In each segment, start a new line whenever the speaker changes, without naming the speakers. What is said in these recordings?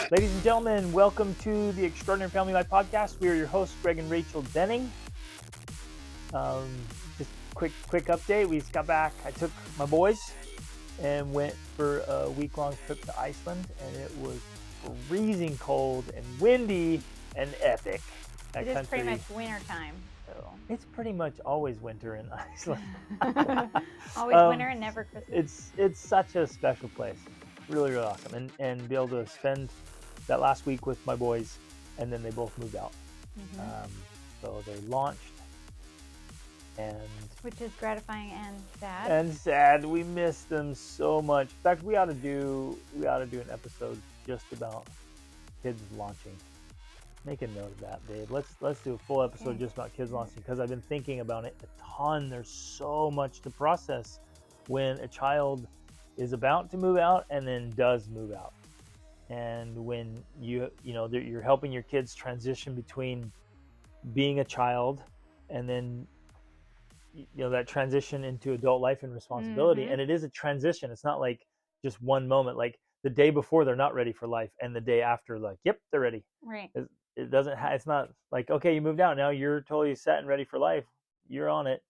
Ladies and gentlemen, welcome to the Extraordinary Family Life Podcast. We are your hosts, Greg and Rachel Denning. Just quick update. We just got back. I took my boys and went for a week-long trip to Iceland, and it was freezing cold and windy and epic.
It is pretty much winter time. So.
It's pretty much always winter in Iceland.
Always winter and never Christmas.
It's such a special place. Really awesome. And be able to spend that last week with my boys, and then they both moved out. Mm-hmm. So they launched, and
which is gratifying and sad.
And sad. We miss them so much. In fact, we ought to do an episode just about kids launching. Make a note of that, babe. Let's do a full episode just about kids launching, because I've been thinking about it a ton. There's so much to process when a child is about to move out and then does move out. And when you're helping your kids transition between being a child and then that transition into adult life and responsibility. Mm-hmm. And it is a transition. It's not like just one moment. Like the day before they're not ready for life, and the day after, like, yep, they're ready.
Right.
It's not like, okay, you moved out, now you're totally set and ready for life. You're on it.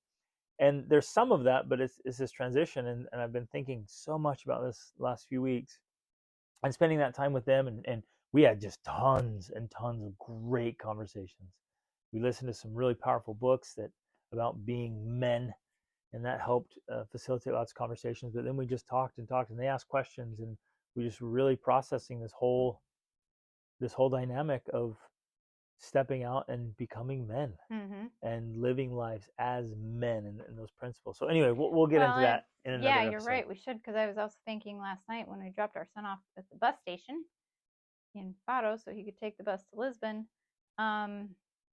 And there's some of that, but it's this transition. And I've been thinking so much about this last few weeks and spending that time with them. And we had just tons and tons of great conversations. We listened to some really powerful books about being men, and that helped facilitate lots of conversations. But then we just talked, and they asked questions, and we just were really processing this whole dynamic of stepping out and becoming men, mm-hmm. and living lives as men, and those principles. So anyway, we'll get into that in another episode.
You're right. We should, because I was also thinking last night when we dropped our son off at the bus station in Faro so he could take the bus to Lisbon.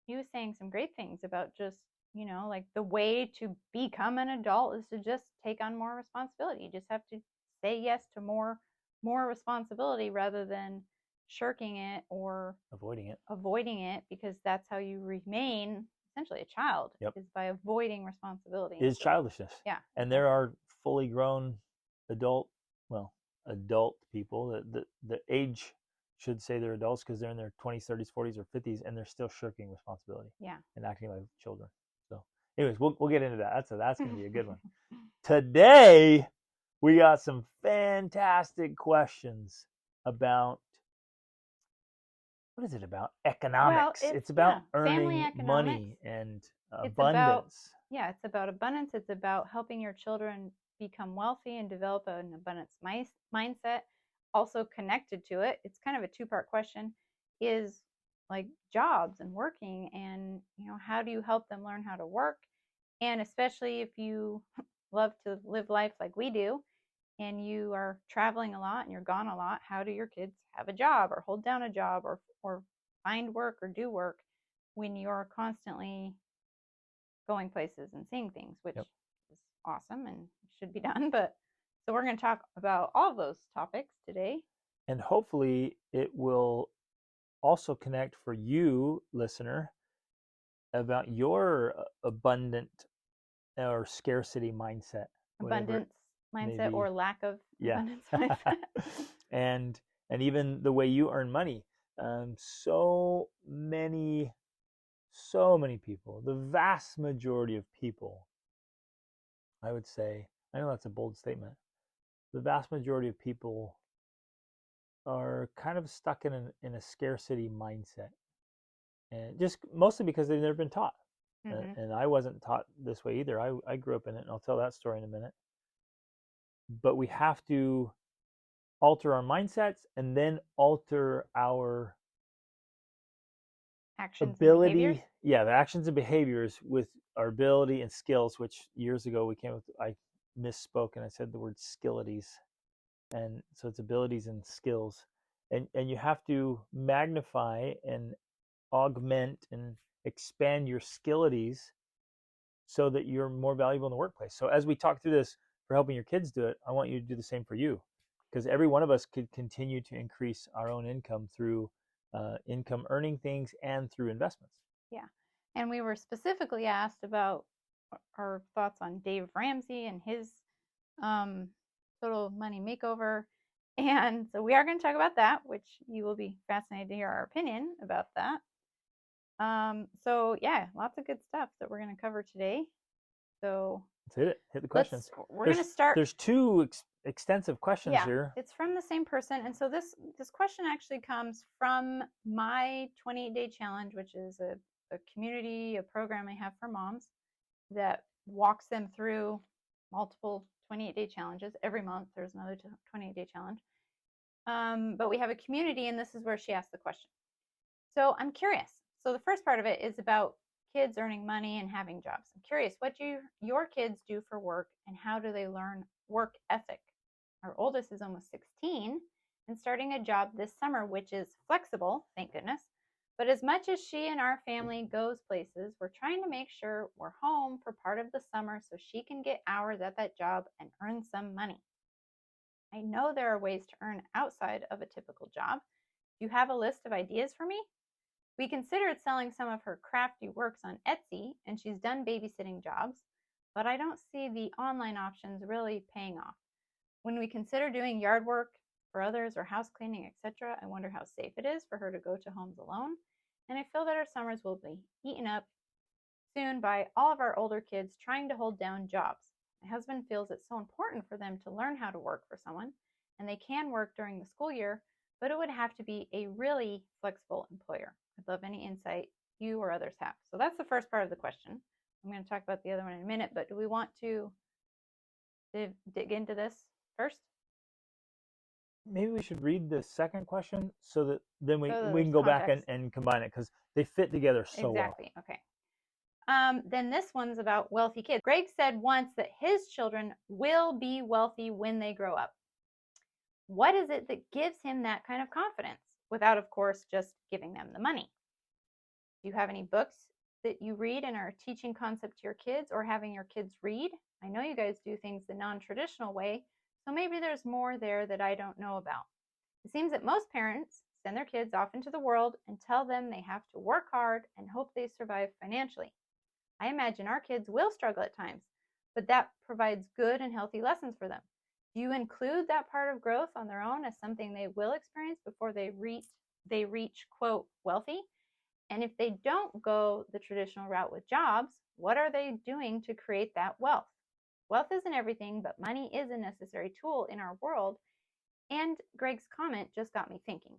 He was saying some great things about just, like the way to become an adult is to just take on more responsibility. You just have to say yes to more responsibility rather than shirking it or
avoiding
it, because that's how you remain essentially a child.
Yep.
Is by avoiding responsibility.
It is childishness.
Yeah.
And there are fully grown adult people that the age should say they're adults because they're in their 20s, 30s, 40s, or 50s, and they're still shirking responsibility.
Yeah.
And acting like children. So anyways, we'll get into that. That's going to be a good one. Today, we got some fantastic questions about, what is it about? Economics.
Well,
it's about earning money and abundance.
It's about abundance. It's about helping your children become wealthy and develop an abundance mindset. Also connected to it, it's kind of a two-part question, is like jobs and working, and how do you help them learn how to work? And especially if you love to live life like we do, and you are traveling a lot and you're gone a lot, how do your kids have a job or hold down a job or find work or do work when you're constantly going places and seeing things, which is awesome and should be done. But so we're going to talk about all of those topics today.
And hopefully it will also connect for you, listener, about your abundant or scarcity mindset.
Abundance mindset, or lack of abundance mindset.
and even the way you earn money. So many people, the vast majority of people, I would say, I know that's a bold statement, the vast majority of people are kind of stuck in a scarcity mindset, and just mostly because they've never been taught. Mm-hmm. And I wasn't taught this way either. I grew up in it, and I'll tell that story in a minute. But we have to alter our mindsets and then alter our
actions
ability.
And behaviors?
Yeah, the actions and behaviors with our ability and skills, which years ago I misspoke and I said the word skillities. And so it's abilities and skills. And you have to magnify and augment and expand your skillities so that you're more valuable in the workplace. So as we talk through this for helping your kids do it, I want you to do the same for you, because every one of us could continue to increase our own income through income earning things and through investments.
Yeah. And we were specifically asked about our thoughts on Dave Ramsey and his total money makeover. And so we are going to talk about that, which you will be fascinated to hear our opinion about that. So yeah, lots of good stuff that we're going to cover today. So
Let's hit it. Hit the questions.
we're going to start.
There's two extensive questions
Yeah,
here.
it's from the same person. And so this question actually comes from my 28-day challenge, which is a community, a program I have for moms that walks them through multiple 28-day challenges. Every month there's another 28-day challenge. But we have a community, and this is where she asked the question. So I'm curious. So the first part of it is about kids earning money and having jobs. I'm curious, what do your kids do for work, and how do they learn work ethic? Our oldest is almost 16 and starting a job this summer, which is flexible, thank goodness. But as much as she and our family goes places, we're trying to make sure we're home for part of the summer so she can get hours at that job and earn some money. I know there are ways to earn outside of a typical job. Do you have a list of ideas for me? We considered selling some of her crafty works on Etsy, and she's done babysitting jobs, but I don't see the online options really paying off. When we consider doing yard work for others or house cleaning, etc., I wonder how safe it is for her to go to homes alone, and I feel that our summers will be eaten up soon by all of our older kids trying to hold down jobs. My husband feels it's so important for them to learn how to work for someone, and they can work during the school year, but it would have to be a really flexible employer. I'd love any insight you or others have. So that's the first part of the question. I'm going to talk about the other one in a minute, but do we want to dig into this first?
Maybe we should read the second question so that then we
So
can
there's
go back
context.
and combine it, because they fit together so well.
Exactly. Okay. Then this one's about wealthy kids. Greg said once that his children will be wealthy when they grow up. What is it that gives him that kind of confidence without, of course, just giving them the money? Do you have any books that you read and are teaching concept to your kids or having your kids read? I know you guys do things the non-traditional way, so maybe there's more there that I don't know about. It seems that most parents send their kids off into the world and tell them they have to work hard and hope they survive financially. I imagine our kids will struggle at times, but that provides good and healthy lessons for them. Do you include that part of growth on their own as something they will experience before they reach quote wealthy? And if they don't go the traditional route with jobs, what are they doing to create that wealth? Wealth isn't everything, but money is a necessary tool in our world. And Greg's comment just got me thinking.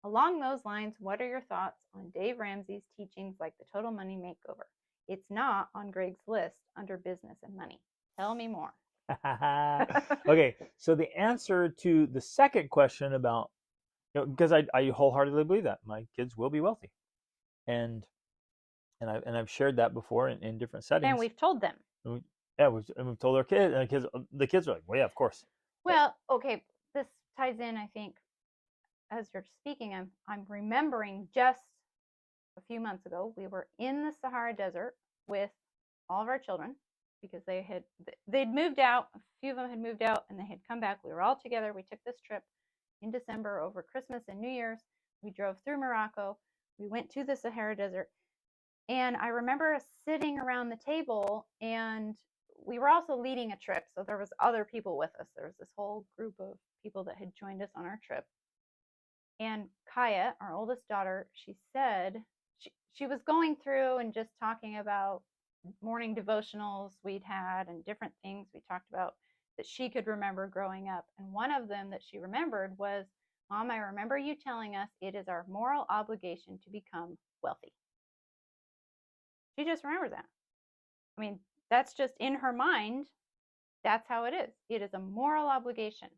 Along those lines, what are your thoughts on Dave Ramsey's teachings like the Total Money Makeover? It's not on Greg's list under business and money. Tell me more.
Okay, so the answer to the second question about, because I wholeheartedly believe that my kids will be wealthy, and I've shared that before in different settings.
And we've told them.
Yeah, we've told our kids, and the kids are like, well, yeah, of course.
Well, okay, this ties in, I think, as you're speaking, I'm remembering just a few months ago, we were in the Sahara Desert with all of our children because they'd moved out. A few of them had moved out and they had come back. We were all together. We took this trip in December over Christmas and New Year's. We drove through Morocco. We went to the Sahara Desert. And I remember us sitting around the table, and we were also leading a trip. So there was other people with us. There was this whole group of people that had joined us on our trip. And Kaya, our oldest daughter, she said, she was going through and just talking about morning devotionals we'd had and different things we talked about that she could remember growing up. And one of them that she remembered was, Mom, I remember you telling us it is our moral obligation to become wealthy. She just remembers that. I mean, that's just in her mind. That's how it is. It is a moral obligation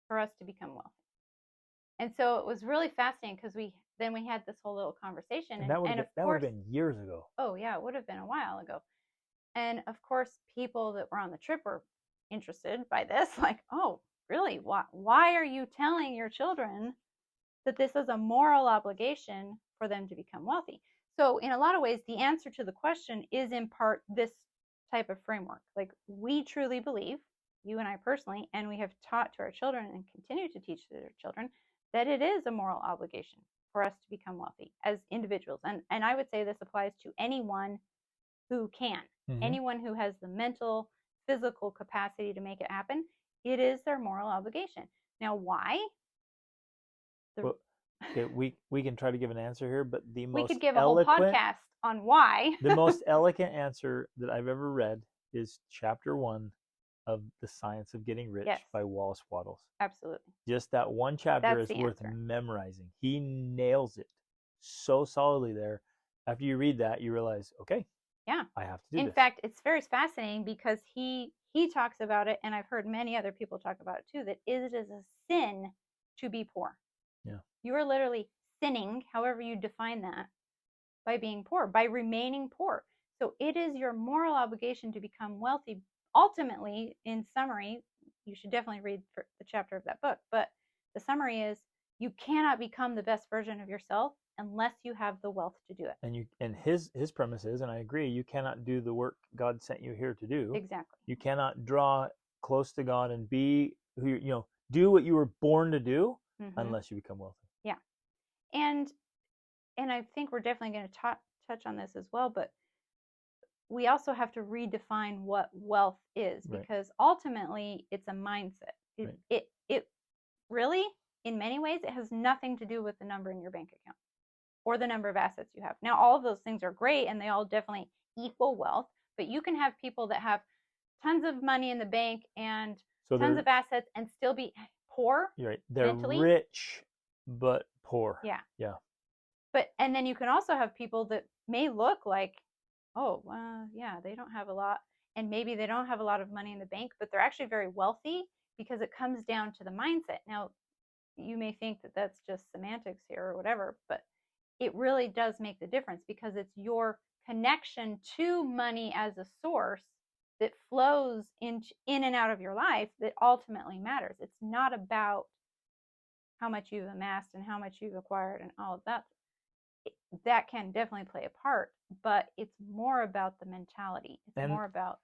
for us to become wealthy. And so it was really fascinating because we had this whole little conversation.
And that would have been years ago.
Oh, yeah, it would have been a while ago. And of course, people that were on the trip were interested by this, like, oh, really? Why are you telling your children that this is a moral obligation for them to become wealthy? So in a lot of ways, the answer to the question is in part this type of framework. Like, we truly believe, you and I personally, and we have taught to our children and continue to teach to their children, that it is a moral obligation for us to become wealthy as individuals. And I would say this applies to anyone who can, anyone who has the mental, physical capacity to make it happen. It is their moral obligation. Now, why? The,
Well, okay, we can try to give an answer here, but
we could give a whole podcast on why.
the most elegant answer that I've ever read is chapter 1 of The Science of Getting Rich
Yes.
by Wallace Wattles.
Absolutely.
Just that one chapter
That's
is
the
worth
answer.
memorizing. He nails it so solidly there. After you read that, you realize, okay,
Yeah.
I have to do
In
this.
fact, it's very fascinating because he talks about it, and I've heard many other people talk about it too, that it is a sin to be poor.
Yeah.
You are literally sinning, however you define that, by being poor, by remaining poor. So it is your moral obligation to become wealthy. Ultimately, in summary, you should definitely read the chapter of that book, but the summary is you cannot become the best version of yourself unless you have the wealth to do it.
And his premise is, and I agree, you cannot do the work God sent you here to do.
Exactly.
You cannot draw close to God and be who do what you were born to do unless you become wealthy.
Yeah. And I think we're definitely going to touch on this as well, but we also have to redefine what wealth is, because ultimately it's a mindset. It really, in many ways, it has nothing to do with the number in your bank account or the number of assets you have. Now, all of those things are great and they all definitely equal wealth, but you can have people that have tons of money in the bank and tons of assets and still be poor.
You're right. They're
mentally.
Rich but poor.
Yeah.
Yeah.
And then you can also have people that may look like, oh, yeah, they don't have a lot, and maybe they don't have a lot of money in the bank, but they're actually very wealthy, because it comes down to the mindset. Now, you may think that that's just semantics here or whatever, but it really does make the difference, because it's your connection to money as a source that flows in and out of your life that ultimately matters. It's not about how much you've amassed and how much you've acquired and all of that. That can definitely play a part, but it's more about the mentality. It's more about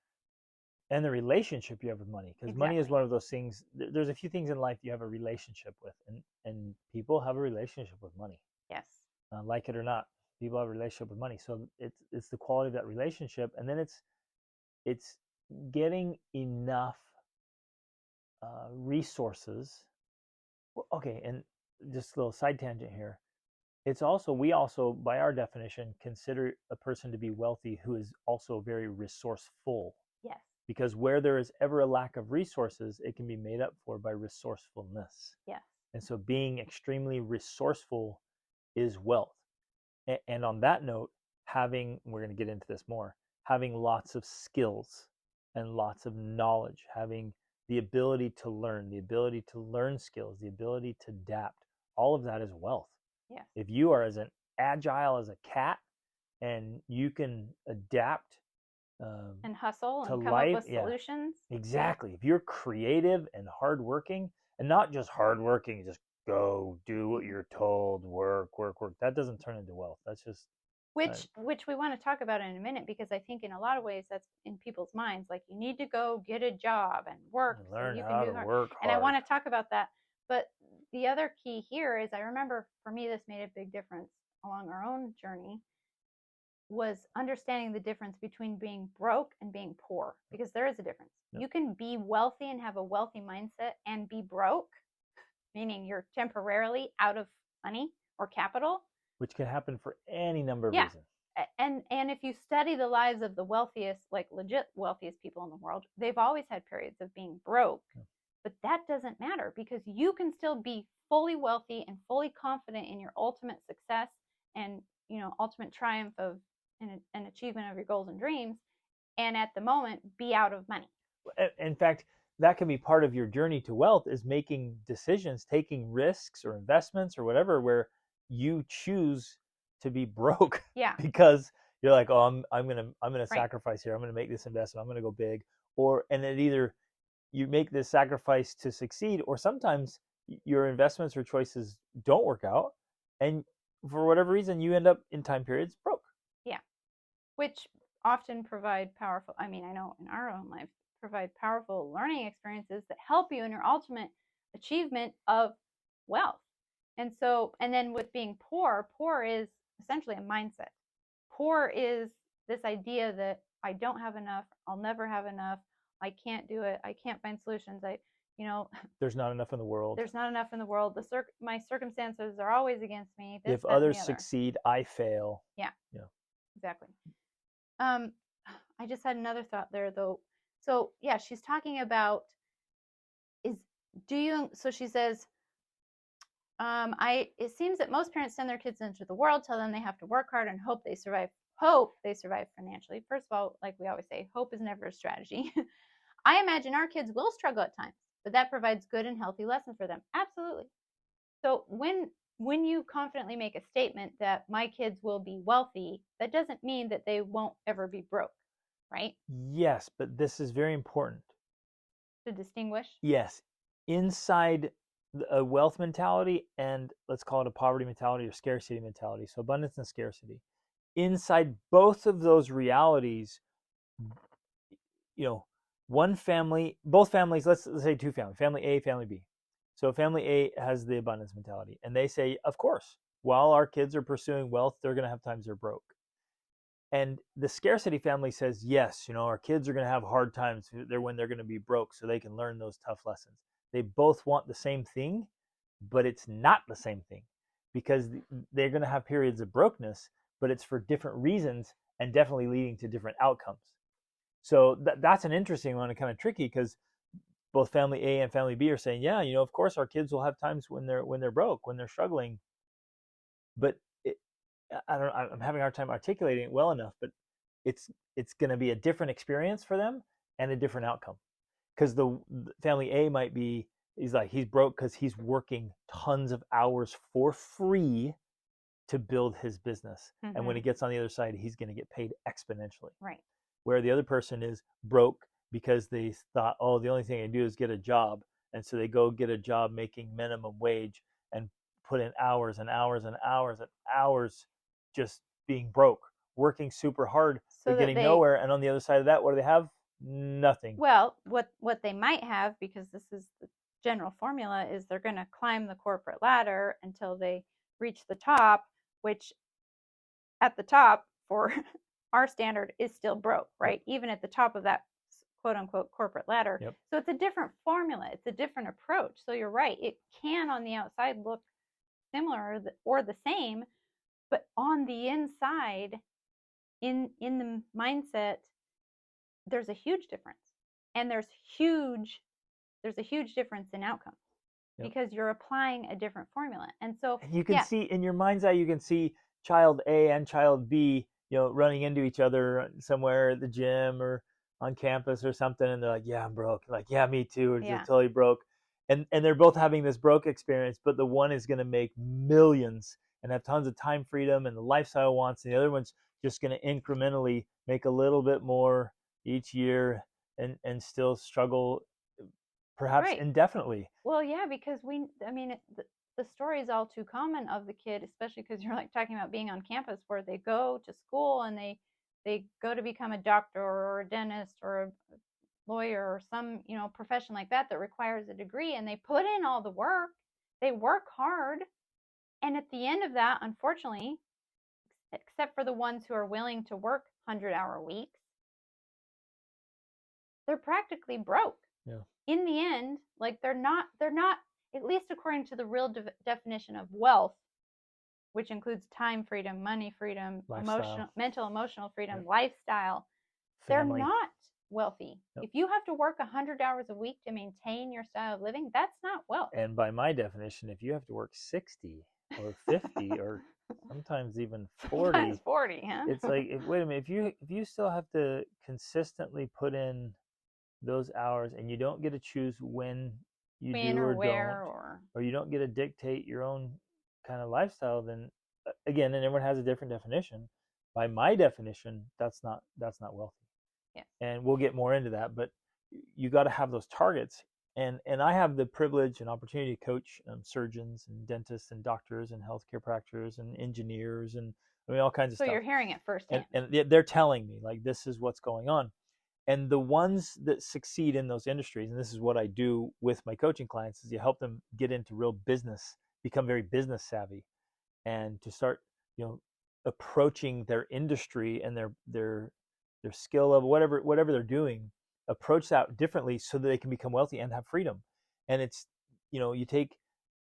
and the relationship you have with money, because money is one of those things. There's a few things in life you have a relationship with, and people have a relationship with money.
Yes.
Like it or not, people have a relationship with money. So it's the quality of that relationship, and then it's getting enough resources. Okay, and just a little side tangent here. It's also, we also, by our definition, consider a person to be wealthy who is also very resourceful.
Yes.
Because where there is ever a lack of resources, it can be made up for by resourcefulness.
Yes.
And so being extremely resourceful is wealth. And on that note, we're going to get into this more, having lots of skills and lots of knowledge, having the ability to learn skills, the ability to adapt, all of that is wealth.
Yes.
If you are as agile as a cat and you can adapt
and hustle and come
life,
up with solutions.
Exactly. If you're creative and hardworking, and not just hardworking, just go do what you're told, work. That doesn't turn into wealth. That's just
which we want to talk about in a minute, because I think in a lot of ways that's in people's minds. Like, you need to go get a job and work
and learn
so you
how
can do
to work hard.
And I want to talk about that. But the other key here is, I remember for me, this made a big difference along our own journey, was understanding the difference between being broke and being poor, because there is a difference. Yep. You can be wealthy and have a wealthy mindset and be broke, meaning you're temporarily out of money or capital,
which can happen for any number of reasons.
And if you study the lives of the wealthiest, like legit wealthiest people in the world, they've always had periods of being broke. Yep. But that doesn't matter, because you can still be fully wealthy and fully confident in your ultimate success and, ultimate triumph of an achievement of your goals and dreams, and at the moment be out of money.
In fact, that can be part of your journey to wealth, is making decisions, taking risks or investments or whatever, where you choose to be broke.
Yeah.
Because you're like, oh, I'm gonna sacrifice here. I'm gonna make this investment. I'm gonna go big. And it either you make this sacrifice to succeed, or sometimes your investments or choices don't work out, and for whatever reason you end up in time periods broke.
Yeah. Which often provide powerful, I know in our own life, provide powerful learning experiences that help you in your ultimate achievement of wealth. And then with being poor is essentially a mindset. Poor is this idea that I don't have enough, I'll never have enough, I can't do it, I can't find solutions, you know,
There's not enough in the world.
there's not enough in the world. My circumstances are always against me. This,
If
that, and
others
the other.
succeed, I fail.
Yeah,
Yeah.
exactly. Um, I just had another thought there though. So yeah, she's talking about is do you? So she says, it seems that most parents send their kids into the world, tell them they have to work hard and hope they survive. Hope they survive financially. First of all, like we always say, hope is never a strategy. I imagine our kids will struggle at times, but that provides good and healthy lessons for them. Absolutely. So when you confidently make a statement that my kids will be wealthy, that doesn't mean that they won't ever be broke, right?
Yes, but this is very important.
To distinguish.
Yes, inside a wealth mentality and let's call it a poverty mentality or scarcity mentality. So abundance and scarcity. Inside both of those realities, one family, both families, let's say two families, family A, family B. So family A has the abundance mentality and they say, of course, while our kids are pursuing wealth, they're going to have times they're broke. And the scarcity family says, yes, our kids are going to have hard times when they're going to be broke so they can learn those tough lessons. They both want the same thing, but it's not the same thing because they're going to have periods of brokenness, but it's for different reasons and definitely leading to different outcomes. So that's an interesting one and kind of tricky because both family A and family B are saying, yeah, of course our kids will have times when they're broke, when they're struggling, but I'm having a hard time articulating it well enough, but it's going to be a different experience for them and a different outcome. Because the family A might be, he's broke because he's working tons of hours for free to build his business. Mm-hmm. And when he gets on the other side, he's going to get paid exponentially.
Right.
Where the other person is broke because they thought, oh, the only thing I do is get a job. And so they go get a job making minimum wage and put in hours and hours and hours and hours just being broke, working super hard, so but getting nowhere. And on the other side of that, what do they have? Nothing.
Well, what they might have, because this is the general formula, is they're going to climb the corporate ladder until they reach the top, which at the top for our standard is still broke, right? Yep. Even at the top of that quote unquote corporate ladder.
Yep.
So it's a different formula. It's a different approach. So you're right. It can on the outside look similar or the same, but on the inside, in the mindset, there's a huge difference. And there's a huge difference in outcomes. Yep. Because you're applying a different formula. And so
you can see in your mind's eye, you can see child A and child B, running into each other somewhere at the gym or on campus or something, and they're like, yeah, I'm broke. Like, yeah, me too. Or yeah. Totally broke. And they're both having this broke experience, but the one is going to make millions and have tons of time freedom and the lifestyle wants, and the other one's just going to incrementally make a little bit more each year and still struggle perhaps right. indefinitely.
Well, yeah, because the story is all too common of the kid, especially because you're like talking about being on campus where they go to school and they go to become a doctor or a dentist or a lawyer or some, profession like that requires a degree, and they put in all the work. They work hard. And at the end of that, unfortunately, except for the ones who are willing to work 100-hour weeks, they're practically broke.
Yeah.
In the end, like they're not, at least according to the real definition of wealth, which includes time freedom, money freedom, mental, emotional freedom, yep. lifestyle, family. They're not wealthy. Yep. If you have to work 100 hours a week to maintain your style of living, that's not wealth.
And by my definition, if you have to work 60 or 50 or sometimes even 40,
sometimes 40, huh?
It's like, wait a minute, if you still have to consistently put in those hours and you don't get to choose when you do or
where,
don't, or you don't get to dictate your own kind of lifestyle, then again, and everyone has a different definition. By my definition, that's not wealthy.
Yeah.
And we'll get more into that, but you got to have those targets. And I have the privilege and opportunity to coach surgeons and dentists and doctors and healthcare practitioners and engineers and all kinds of stuff.
So you're hearing it firsthand.
And they're telling me, like, this is what's going on. And the ones that succeed in those industries, and this is what I do with my coaching clients, is you help them get into real business, become very business savvy, and to start, approaching their industry and their skill level, whatever they're doing, approach that differently so that they can become wealthy and have freedom. And it's, you take,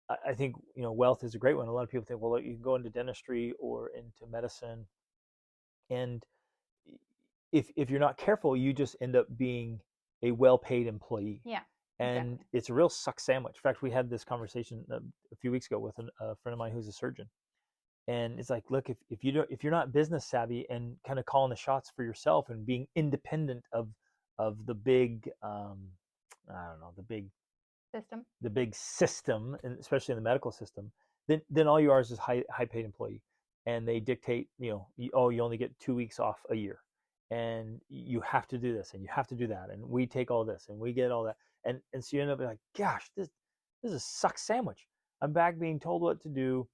I think, wealth is a great one. A lot of people think, well, you can go into dentistry or into medicine, and if you're not careful, you just end up being a well-paid employee.
Yeah,
And
exactly.
it's a real suck sandwich. In fact, we had this conversation a few weeks ago with a friend of mine who's a surgeon, and it's like, look, if you're not business savvy and kind of calling the shots for yourself and being independent of the big, I don't know,
System.
the big system, and especially in the medical system, then all you are is this high paid employee, and they dictate, you only get 2 weeks off a year, and you have to do this and you have to do that, and we take all this and we get all that, and so you end up like, gosh, this is a suck sandwich. I'm back being told what to do.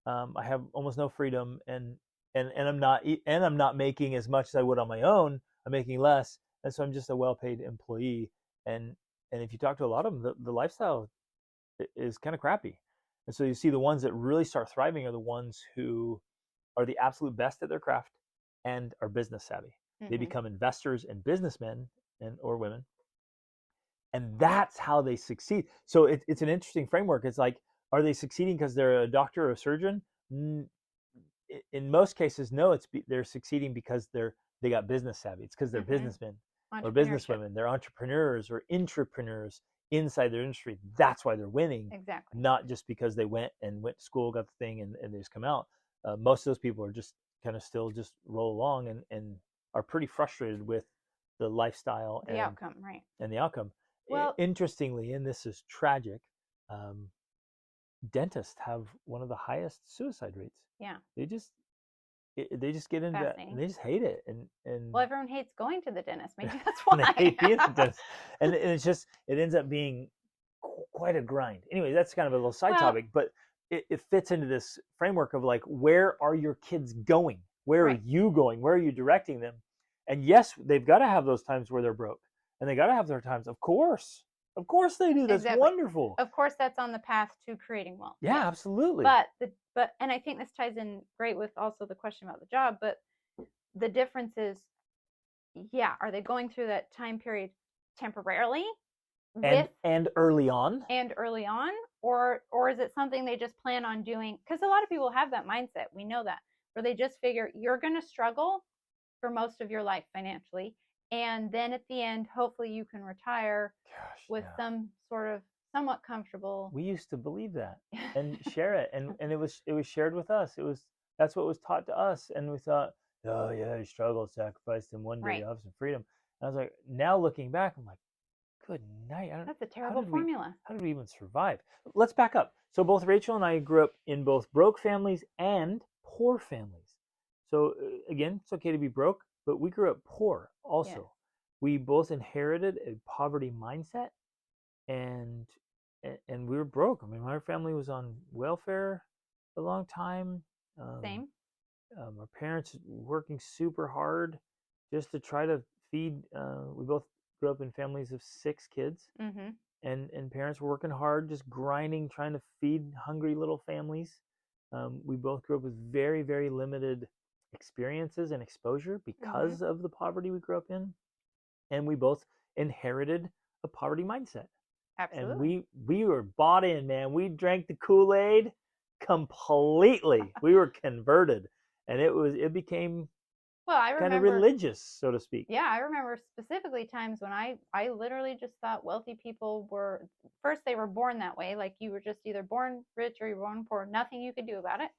I have almost no freedom, and I'm not making as much as I would on my own. I'm making less, and so I'm just a well paid employee, and if you talk to a lot of them, the lifestyle is kind of crappy. And so you see the ones that really start thriving are the ones who are the absolute best at their craft and are business savvy. They
Mm-hmm.
become investors and businessmen or women, and that's how they succeed. So it's an interesting framework. It's like, are they succeeding because they're a doctor or a surgeon? In most cases, no. They're succeeding because they got business savvy. It's because they're
Mm-hmm.
businessmen or
Entrepreneurship.
businesswomen. They're entrepreneurs or intrapreneurs inside their industry. That's why they're winning,
Exactly.
not just because they went to school, got the thing, and they just come out. Most of those people are just kind of still just roll along and are pretty frustrated with the lifestyle
The outcome, right?
and the outcome.
Well,
Interestingly, and this is tragic, um, dentists have one of the highest suicide rates.
yeah,
They just they just get into that and
fascinating.
they just hate it, and
Well, everyone hates going to the dentist. Maybe that's
and they
why.
hate being a dentist, and it's just it ends up being quite a grind. Anyway, that's kind of a little side
Well,
topic, but it fits into this framework of like, where are your kids going? Where are
right.
you going? Where are you directing them? And yes, they've got to have those times where they're broke, and they got to have their times. Of course they do. That's
Exactly.
wonderful.
Of course, that's on the path to creating wealth.
Yeah,
Yes.
absolutely.
But and I think this ties in great with also the question about the job, but the difference is, yeah, are they going through that time period temporarily with
And early on.
and early on, or is it something they just plan on doing? Because a lot of people have that mindset. We know that, where they just figure you're going to struggle for most of your life financially, and then at the end, hopefully, you can retire
Gosh,
with
yeah.
some sort of somewhat comfortable.
We used to believe that and share it, and it was shared with us. That's what was taught to us, and we thought, oh yeah, you struggled, sacrificed, and one day
Right.
you'll have some freedom. And I was like, now looking back, I'm like, good night.
That's a
How
terrible
did we
formula.
how did we even survive? Let's back up. So both Rachel and I grew up in both broke families and poor families. So again, it's okay to be broke, but we grew up poor
Yes.
also. We both inherited a poverty mindset, and and we were broke. I mean, my family was on welfare a long time. Um,
Same.
our parents working super hard just to try to feed. We both grew up in families of 6 kids,
Mm-hmm.
and parents were working hard, just grinding, trying to feed hungry little families. We both grew up with very, very limited experiences and exposure
Mm-hmm.
because of the poverty we grew up in, and we both inherited a poverty mindset, and
Absolutely.
we were bought in, man. We drank the Kool-Aid completely. We were converted, and it became
Well, I
kind of
remember.
religious, so to speak.
Yeah, I remember specifically times when I literally just thought wealthy people were, first they were born that way, like you were just either born rich or you were born poor, nothing you could do about it,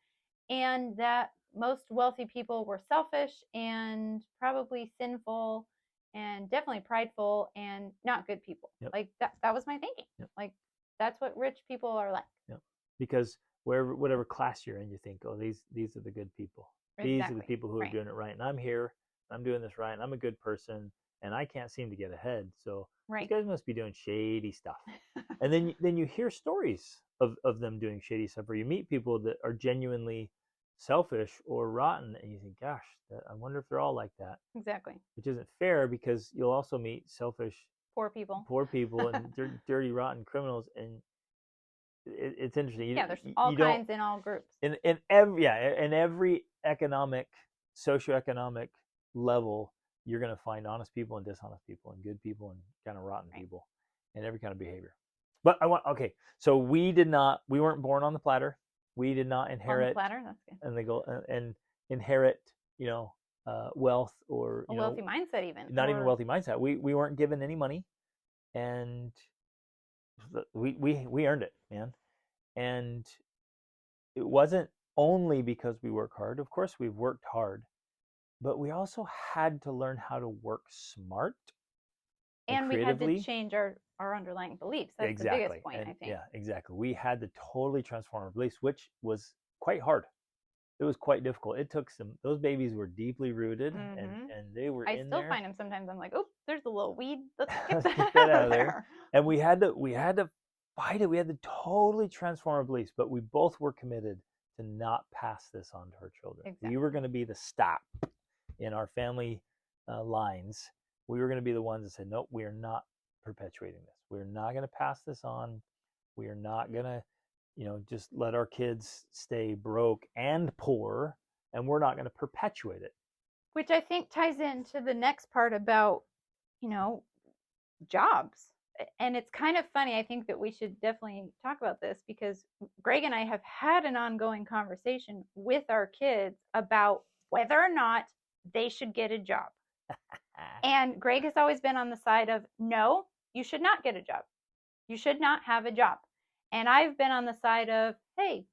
and that most wealthy people were selfish and probably sinful and definitely prideful and not good people.
Yep.
Like that was my thinking.
Yep.
Like that's what rich people are like.
Yep. Because whatever class you're in, you think, oh, these are the good people. These are the
Exactly.
people who are
Right.
doing it right, and I'm here. I'm doing this right, and I'm a good person, and I can't seem to get ahead. So these
Right.
guys must be doing shady stuff. And then you hear stories of them doing shady stuff, or you meet people that are genuinely selfish or rotten, and you think, gosh, I wonder if they're all like that.
Exactly.
Which isn't fair, because you'll also meet selfish
Poor people.
poor people and dirty, rotten criminals, and it's interesting.
Yeah, there's all
You don't
kinds in all groups.
in every socioeconomic level, you're going to find honest people and dishonest people, and good people and kind of rotten
Right.
people, and every kind of behavior. But I want okay. So we weren't born on the platter. We did not
On the
inherit
platter, that's good.
and they go and inherit, wealth or
A wealthy mindset, even,
not even
or
wealthy mindset. We weren't given any money, and we earned it, man. And it wasn't only because we work hard. Of course, we've worked hard, but we also had to learn how to work smart and
and we had to
creatively.
change our underlying beliefs. That's the biggest
Exactly.
point,
And
I think.
yeah, exactly. We had to totally transform our beliefs, which was quite hard. It was quite difficult. It took those babies were deeply rooted
Hmm.
and they were
I
in
still
there.
find them sometimes. I'm like, oh, there's a little weed. Let's get
Let's
that
get that
out
out
of
of there.
there.
And we had to fight it. We had to totally transform our beliefs, but we both were committed to not pass this on to our children. We were
Exactly.
going to be the stop in our family lines. We were going to be the ones that said, nope, we are not perpetuating this. We're not going to pass this on. We are not going to, just let our kids stay broke and poor, and we're not going to perpetuate it.
Which I think ties into the next part about, you know, jobs. And it's kind of funny. I think that we should definitely talk about this because Greg and I have had an ongoing conversation with our kids about whether or not they should get a job. And Greg has always been on the side of no, you should not get a job. You should not have a job. And I've been on the side of, hey,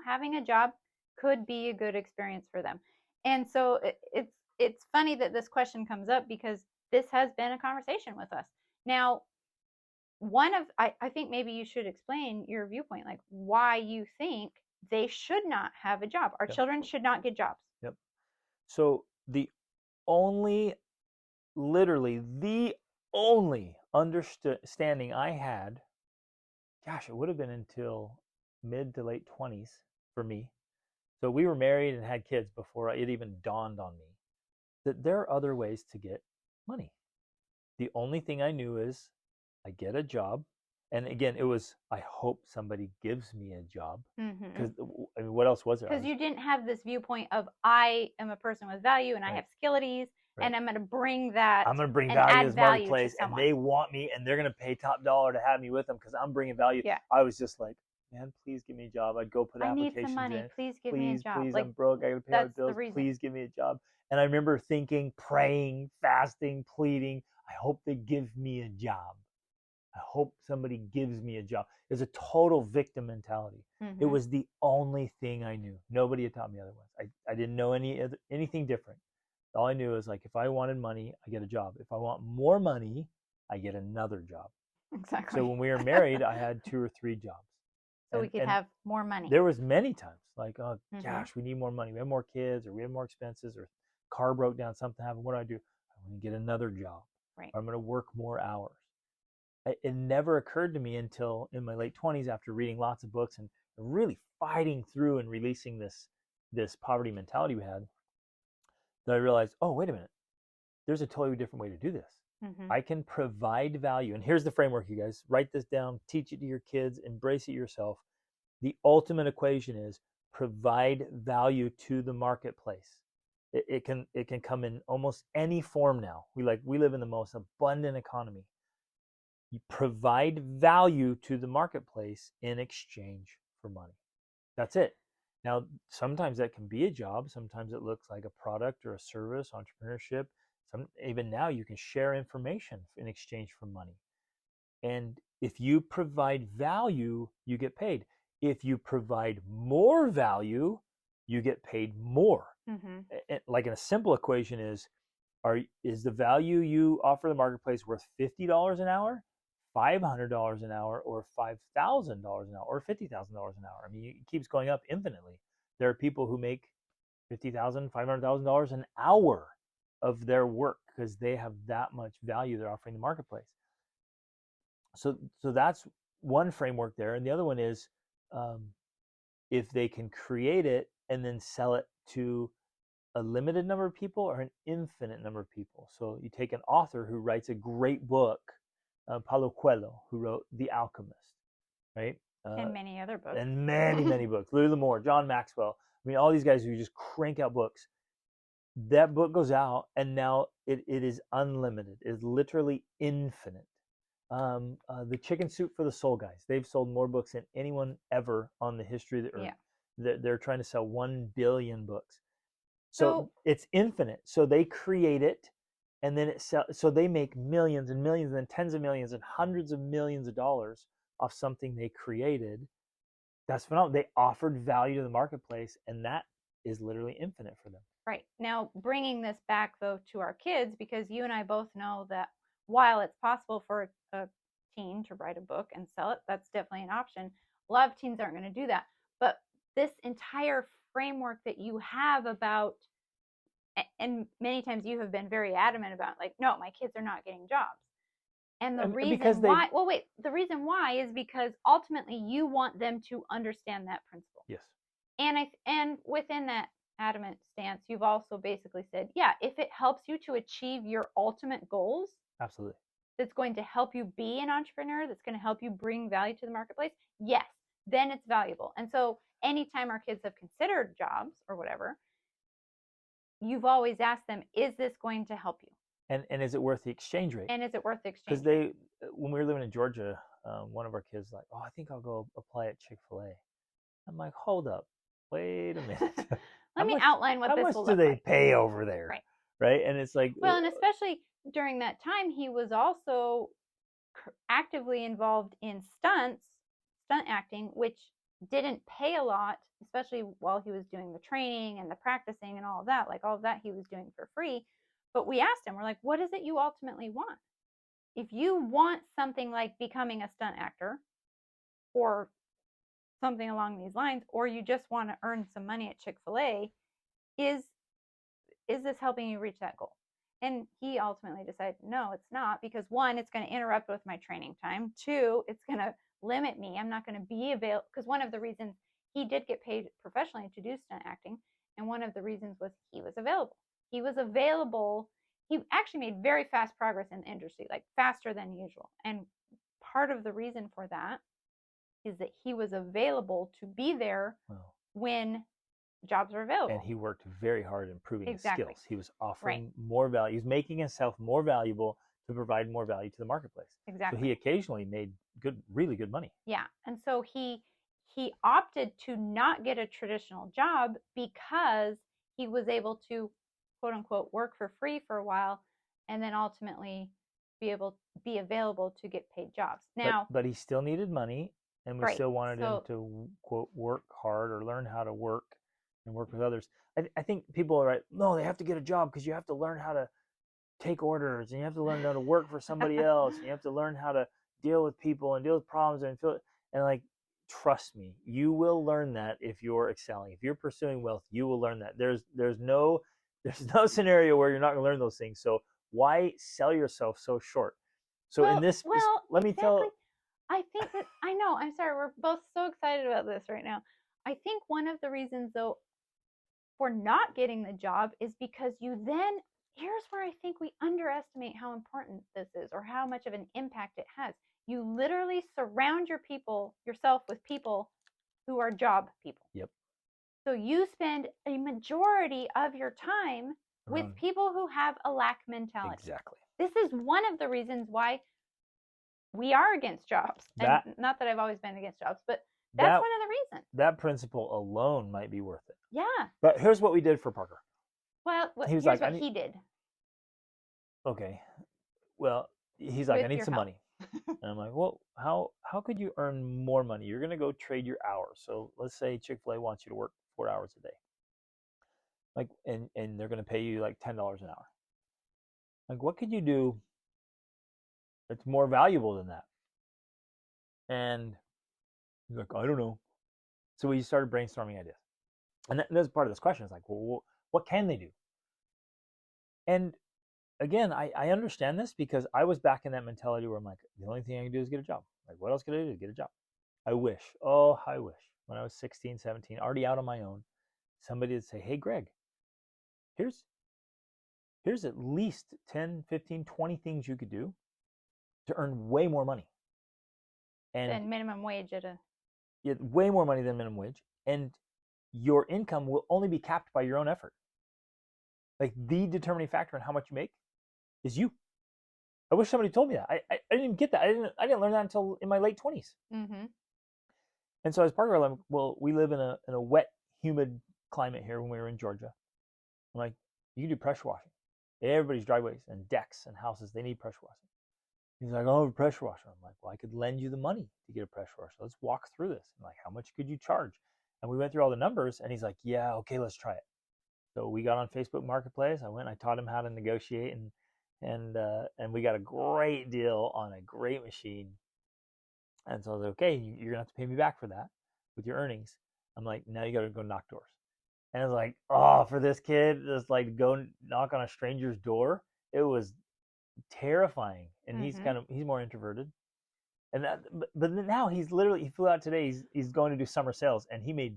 having a job could be a good experience for them. And so it's funny that this question comes up because this has been a conversation with us. Now, I think maybe you should explain your viewpoint, like why you think they should not have a job. Our
Yep.
children should not get jobs.
Yep. So only, literally, the only understanding I had, gosh, it would have been until mid to late 20s for me. So we were married and had kids before it even dawned on me that there are other ways to get money. The only thing I knew is I get a job. And again, it was, I hope somebody gives me a job. Because I mean, what else was there?
Because you didn't have this viewpoint of I am a person with value and I
Right.
have skillities
Right.
and I'm going to bring that.
I'm going to bring
and
value
add
to this
value
marketplace,
to
and
someone.
they want me, and they're going to pay top dollar to have me with them because I'm bringing value.
Yeah.
I was just like, man, please give me a job. I'd go put
I need
applications
some money.
in.
Please give me a job.
Please,
Like,
I'm broke. I got to pay all the
that's the
bills.
reason.
Please give me a job. And I remember thinking, praying, fasting, pleading, I hope they give me a job. I hope somebody gives me a job. It was a total victim mentality. It was the only thing I knew. Nobody had taught me otherwise. I didn't know anything different. All I knew is like if I wanted money, I get a job. If I want more money, I get another job.
Exactly.
So when we were married, I had 2 or 3 jobs.
So we could have more money.
There was many times like, oh gosh, we need more money. We have more kids, or we have more expenses, or car broke down, something happened. What do? I'm going to get another job.
Right.
Or I'm going to work more hours. It never occurred to me until in my late 20s, after reading lots of books and really fighting through and releasing this poverty mentality we had, that I realized, oh, wait a minute, there's a totally different way to do this. I can provide value. And here's the framework, you guys. Write this down, teach it to your kids, embrace it yourself. The ultimate equation is provide value to the marketplace. It can come in almost any form now. We live in the most abundant economy. You provide value to the marketplace in exchange for money. That's it. Now, sometimes that can be a job. Sometimes it looks like a product or a service, entrepreneurship. Even now, you can share information in exchange for money. And if you provide value, you get paid. If you provide more value, you get paid more. Like in a simple equation is the value you offer the marketplace worth $50 an hour, $500 an hour, or $5,000 an hour, or $50,000 an hour? I mean, it keeps going up infinitely. There are people who make $50,000, $500,000 an hour of their work because they have that much value they're offering the marketplace. So that's one framework there, and the other one is if they can create it and then sell it to a limited number of people or an infinite number of people. So you take an author who writes a great book, Paulo Coelho, who wrote The Alchemist, right?
And many other books.
And many books. Louis L'Amour, John Maxwell. I mean, all these guys who just crank out books. That book goes out, and now it is unlimited. It is literally infinite. The Chicken Soup for the Soul guys. They've sold more books than anyone ever on the history of the earth.
Yeah.
They're trying to sell 1 billion books. So
So
it's infinite. So they create it, and then so they make millions and millions and then tens of millions and hundreds of millions of dollars off something they created. That's phenomenal. They offered value to the marketplace, and that is literally infinite for them.
right now, bringing this back though to our kids, because you and I both know that while it's possible for a teen to write a book and sell it, that's definitely an option. A lot of teens aren't going to do that. But this entire framework that you have about, and many times you have been very adamant about, like, no, my kids are not getting jobs. And the
Because
reason
they,
why, well, wait, the reason why is because ultimately you want them to understand that principle.
yes,
And within that adamant stance, you've also basically said, yeah, if it helps you to achieve your ultimate goals,
absolutely.
that's going to help you be an entrepreneur, that's going to help you bring value to the marketplace, yes, then it's valuable. And so anytime our kids have considered jobs or whatever, you've always asked them, is this going to help you?
And is it worth the exchange rate?
And is it worth the
Because
exchange?
when we were living in Georgia, one of our kids like, oh, I think I'll go apply at Chick-fil-A. I'm like, hold up, wait a minute.
Let me outline what
How
this
much
will
do
look
they
like.
pay over there?
Right.
Right. And it's like,
Well, and especially during that time, he was also actively involved in stunt acting, which didn't pay a lot, especially while he was doing the training and the practicing and all of that. Like all of that he was doing for free. But we asked him, we're like, what is it you ultimately want? If you want something like becoming a stunt actor or something along these lines, or you just want to earn some money at Chick-fil-A, is this helping you reach that goal? And he ultimately decided, no, it's not, because one, it's going to interrupt with my training time. Two, it's going to limit me. I'm not going to be available, because one of the reasons he did get paid professionally to do stunt acting, and one of the reasons was he was available. He was available. He actually made very fast progress in the industry, like faster than usual. And part of the reason for that is that he was available to be there when jobs are available.
And he worked very hard at improving his skills. He was offering more value. He was making himself more valuable to provide more value to the marketplace.
Exactly.
So he occasionally made really good money.
Yeah. And so he opted to not get a traditional job because he was able to, quote unquote, work for free for a while and then ultimately be available to get paid jobs. Now,
but he still needed money, and we still wanted him to, quote, work hard or learn how to work and work with others. I think people are right. No, they have to get a job because you have to learn how to take orders, and you have to learn how to work for somebody else, and you have to learn how to deal with people and deal with problems and like, trust me, you will learn that if you're excelling. If you're pursuing wealth, you will learn that. There's no scenario where you're not going to learn those things. So why sell yourself so short? So let me tell.
I think that I know. I'm sorry. We're both so excited about this right now. I think one of the reasons, though, for not getting the job is because here's where I think we underestimate how important this is or how much of an impact it has. You literally surround yourself with people who are job people.
Yep.
So you spend a majority of your time with people who have a lack mentality.
Exactly.
This is one of the reasons why we are against jobs. And not that I've always been against jobs, but that's one of the reasons.
That principle alone might be worth it.
Yeah.
But here's what we did for Parker.
Well, here's what he did.
Okay. Well, he's like, I need some money. And I'm like, well, how could you earn more money? You're going to go trade your hours. So let's say Chick-fil-A wants you to work 4 hours a day. Like, and they're going to pay you like $10 an hour. Like, what could you do that's more valuable than that? And he's like, I don't know. So we started brainstorming ideas. And that's part of this question. Is like, well, what can they do? And again, I understand this because I was back in that mentality where I'm like, the only thing I can do is get a job. Like, what else could I do? Get a job. I wish when I was 16, 17, already out on my own, somebody would say, hey, Greg, here's at least 10, 15, 20 things you could do to earn way more money.
And minimum wage
way more money than minimum wage. And your income will only be capped by your own effort. Like, the determining factor in how much you make is you. I wish somebody told me that. I didn't even get that. I didn't learn that until in my late 20s.
Mm-hmm.
And so as part of our life, well, we live in a wet, humid climate here when we were in Georgia. I'm like, you can do pressure washing. Everybody's driveways and decks and houses, they need pressure washing. He's like, oh, pressure washer. I'm like, well, I could lend you the money to get a pressure washer. Let's walk through this. I'm like, how much could you charge? And we went through all the numbers, and he's like, yeah, okay, let's try it. So we got on Facebook Marketplace. I went, I taught him how to negotiate, and we got a great deal on a great machine. And so I was like, okay, you're gonna have to pay me back for that with your earnings. I'm like, now you got to go knock doors. And I was like, oh, for this kid, just like go knock on a stranger's door. It was terrifying. And
Mm-hmm.
he's more introverted. And but now he flew out today. He's going to do summer sales, and he made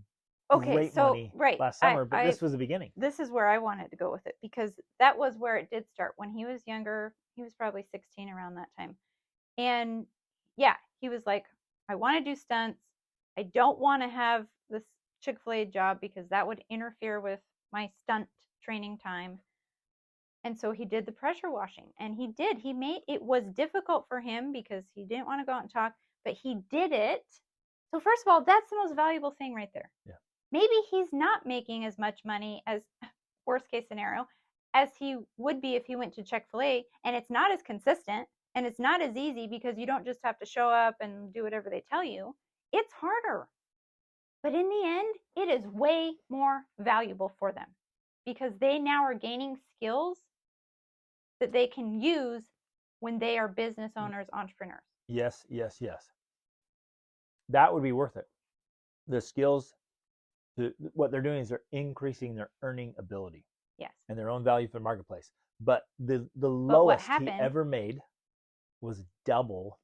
Okay,
great
so
money
right,
last summer. But
I
this was the beginning.
this is where I wanted to go with it because that was where it did start. When he was younger, he was probably 16 around that time. And yeah, he was like, I want to do stunts. I don't want to have this Chick-fil-A job because that would interfere with my stunt training time. And so he did the pressure washing, and he did. He made it was difficult for him because he didn't want to go out and talk, but he did it. So first of all, that's the most valuable thing right there.
Yeah.
Maybe he's not making as much money as worst case scenario as he would be if he went to Chick-fil-A, and it's not as consistent and it's not as easy because you don't just have to show up and do whatever they tell you. It's harder. But in the end, it is way more valuable for them because they now are gaining skills that they can use when they are business owners, entrepreneurs.
Yes, yes, yes. That would be worth it. The skills, what they're doing is they're increasing their earning ability
Yes.
and their own value for the marketplace. But the
But what
lowest he
happened?
ever made was double,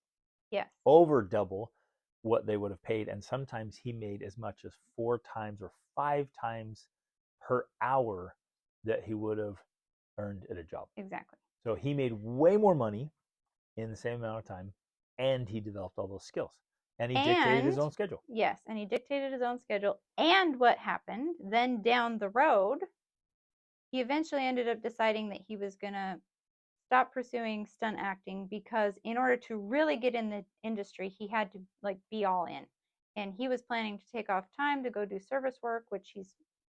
Yes.
over double what they would have paid. And sometimes he made as much as 4 times or 5 times per hour that he would have earned at a job.
Exactly.
So he made way more money in the same amount of time, and he developed all those skills. And he dictated his
And
own schedule.
yes, and he dictated his own schedule. And what happened then down the road, he eventually ended up deciding that he was going to stop pursuing stunt acting because in order to really get in the industry, he had to like be all in. And he was planning to take off time to go do service work, which he's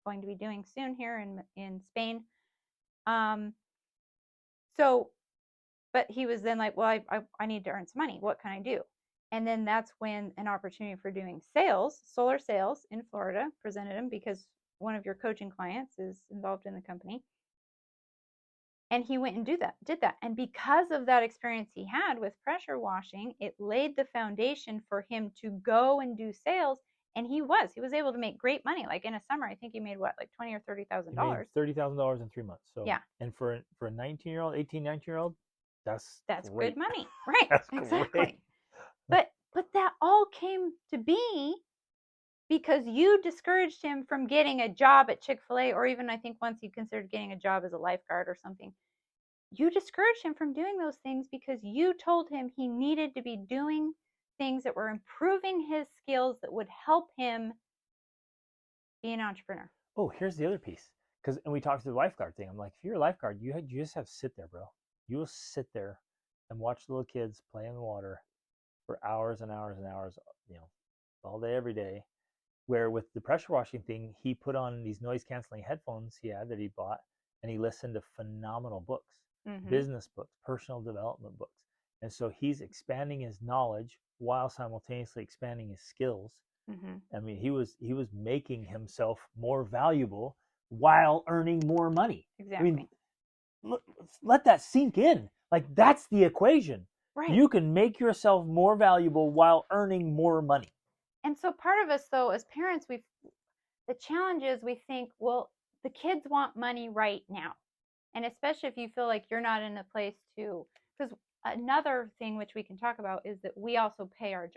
going to be doing soon here in Spain. Um, so, but he was then like, well, I need to earn some money. What can I do? And then that's when an opportunity for doing sales, solar sales in Florida, presented him because one of your coaching clients is involved in the company. And he went and did that. And because of that experience he had with pressure washing, it laid the foundation for him to go and do sales. And he was able to make great money. Like in a summer, I think he made what, like $20,000 or $30,000.
He made $30,000 in 3 months. So,
yeah.
And for a 19-year-old, 18, 19-year-old, that's great.
Good money. Right.
That's
exactly.
great.
But that all came to be because you discouraged him from getting a job at Chick-fil-A, or even I think once he considered getting a job as a lifeguard or something. You discouraged him from doing those things because you told him he needed to be doing things that were improving his skills that would help him be an entrepreneur.
Oh, here's the other piece. And we talked to the lifeguard thing. I'm like, if you're a lifeguard, you just have to sit there, bro. You will sit there and watch the little kids play in the water for hours and hours and hours, all day, every day. Where with the pressure washing thing, he put on these noise canceling headphones he had that he bought, and he listened to phenomenal books, business books, personal development books. And so he's expanding his knowledge while simultaneously expanding his skills. I mean, he was making himself more valuable while earning more money.
Exactly.
I mean, let that sink in. Like, that's the equation.
Right.
You can make yourself more valuable while earning more money.
And so part of us, though, as parents, the challenge is we think, well, the kids want money right now. And especially if you feel like you're not in a place to, because another thing which we can talk about is that we also pay our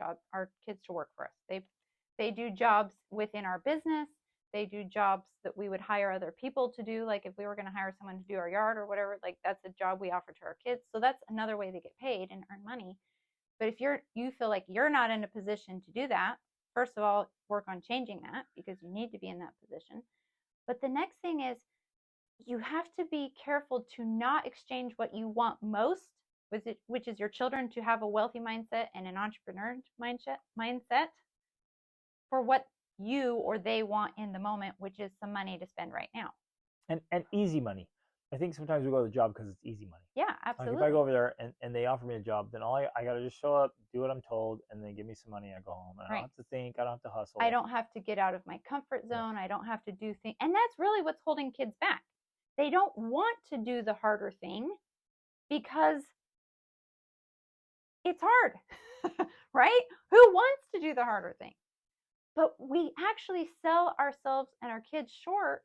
kids to work for us. They do jobs within our business. They do jobs that we would hire other people to do. Like if we were going to hire someone to do our yard or whatever, like that's a job we offer to our kids. So that's another way they get paid and earn money. But if you feel like you're not in a position to do that, first of all, work on changing that because you need to be in that position. But the next thing is you have to be careful to not exchange what you want most which is your children to have a wealthy mindset and an entrepreneur mindset for what you or they want in the moment, which is some money to spend right now.
And easy money. I think sometimes we go to the job because it's easy money.
Yeah,
Like if
absolutely.
I go over there and they offer me a job, then I got to just show up, do what I'm told, and then give me some money and I go home. And I don't
Right.
have to think, I don't have to hustle.
I don't have to get out of my comfort
Yeah.
zone. I don't have to do things. And that's really what's holding kids back. They don't want to do the harder thing because it's hard, right? Who wants to do the harder thing? But we actually sell ourselves and our kids short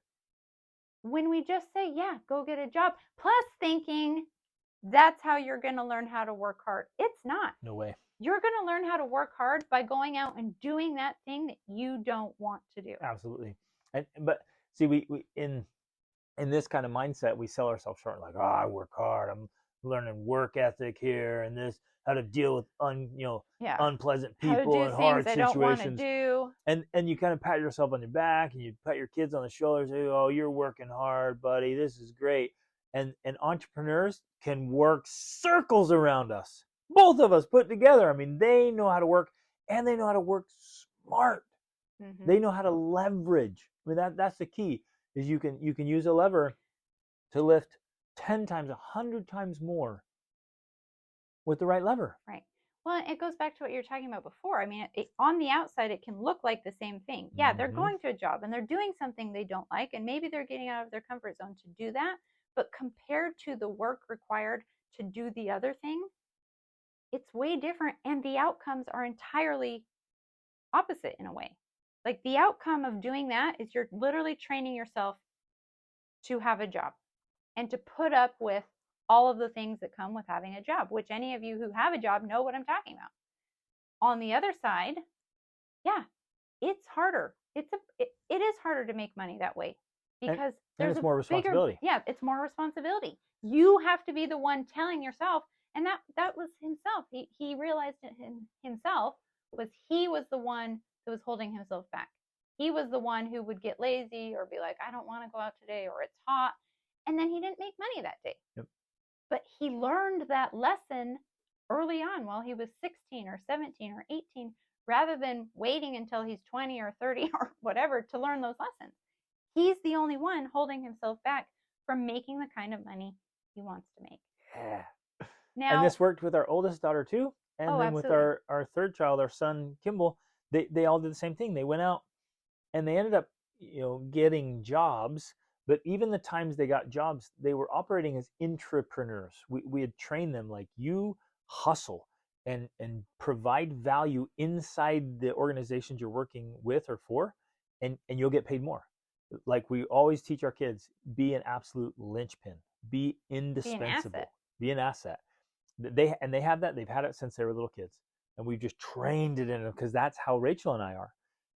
when we just say, yeah, go get a job, plus thinking that's how you're going to learn how to work hard. It's not.
No way.
You're going to learn how to work hard by going out and doing that thing that you don't want to do.
Absolutely. But see, we in this kind of mindset, we sell ourselves short. Like, oh, I work hard. I'm learning work ethic here, and this how to deal with unpleasant people and hard
I don't want to
situations.
do.
And you kind of pat yourself on your back, and you pat your kids on the shoulder, and say, oh, you're working hard, buddy. This is great. And entrepreneurs can work circles around us. Both of us put together. I mean, they know how to work, and they know how to work smart.
Mm-hmm.
They know how to leverage. I mean, that's the key. Is you can use a lever to lift 10 times, 100 times more with the right lever.
Right. Well, it goes back to what you were talking about before. I mean, on the outside, it can look like the same thing. Yeah, they're going to a job and they're doing something they don't like, and maybe they're getting out of their comfort zone to do that. But compared to the work required to do the other thing, it's way different, and the outcomes are entirely opposite in a way. Like the outcome of doing that is you're literally training yourself to have a job and to put up with all of the things that come with having a job, which any of you who have a job know what I'm talking about. On the other side, yeah, it's harder. It is harder to make money that way because there's
it's more responsibility.
It's more responsibility. You have to be the one telling yourself, and that was himself. He realized it himself he was the one that was holding himself back. He was the one who would get lazy or be like, I don't want to go out today, or it's hot. And then he didn't make money that day.
Yep.
But he learned that lesson early on while he was 16 or 17 or 18, rather than waiting until he's 20 or 30 or whatever to learn those lessons. He's the only one holding himself back from making the kind of money he wants to make.
Yeah.
Now,
and this worked with our oldest daughter too. And then
absolutely.
with our third child, our son Kimball, they all did the same thing. They went out and they ended up, getting jobs. But even the times they got jobs, they were operating as intrapreneurs. We had trained them like, you hustle and provide value inside the organizations you're working with or for, and you'll get paid more. Like we always teach our kids, be an absolute linchpin, be indispensable, be an asset. They have that. They've had it since they were little kids, and we've just trained it in them because that's how Rachel and I are.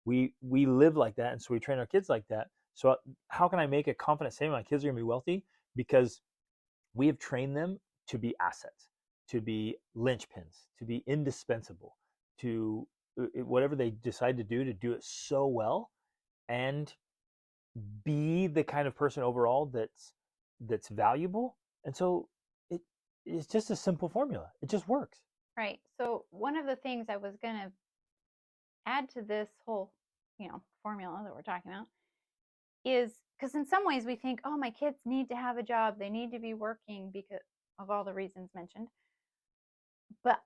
We live like that, and so we train our kids like that. So how can I make a confident statement my kids are going to be wealthy? Because we have trained them to be assets, to be linchpins, to be indispensable, to whatever they decide to do it so well, and be the kind of person overall that's valuable. And so it's just a simple formula. It just works.
Right. So one of the things I was going to add to this whole, formula that we're talking about is because in some ways we think, oh, my kids need to have a job. They need to be working because of all the reasons mentioned. But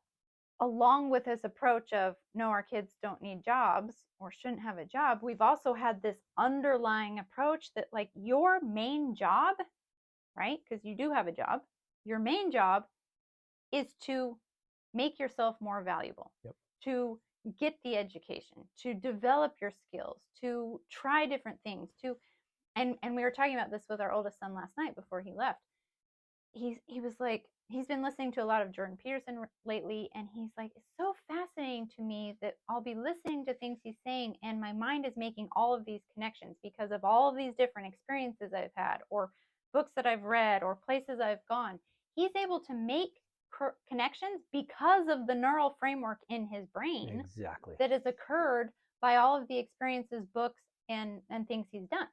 along with this approach of, no, our kids don't need jobs or shouldn't have a job, we've also had this underlying approach that like your main job, right? Because you do have a job. Your main job is to make yourself more valuable, to get the education, to develop your skills, to try different things, and we were talking about this with our oldest son last night before he left. He was like, he's been listening to a lot of Jordan Peterson lately, and he's like, it's so fascinating to me that I'll be listening to things he's saying, and my mind is making all of these connections because of all of these different experiences I've had, or books that I've read, or places I've gone. He's able to make connections because of the neural framework in his brain that has occurred by all of the experiences, books, and things he's done.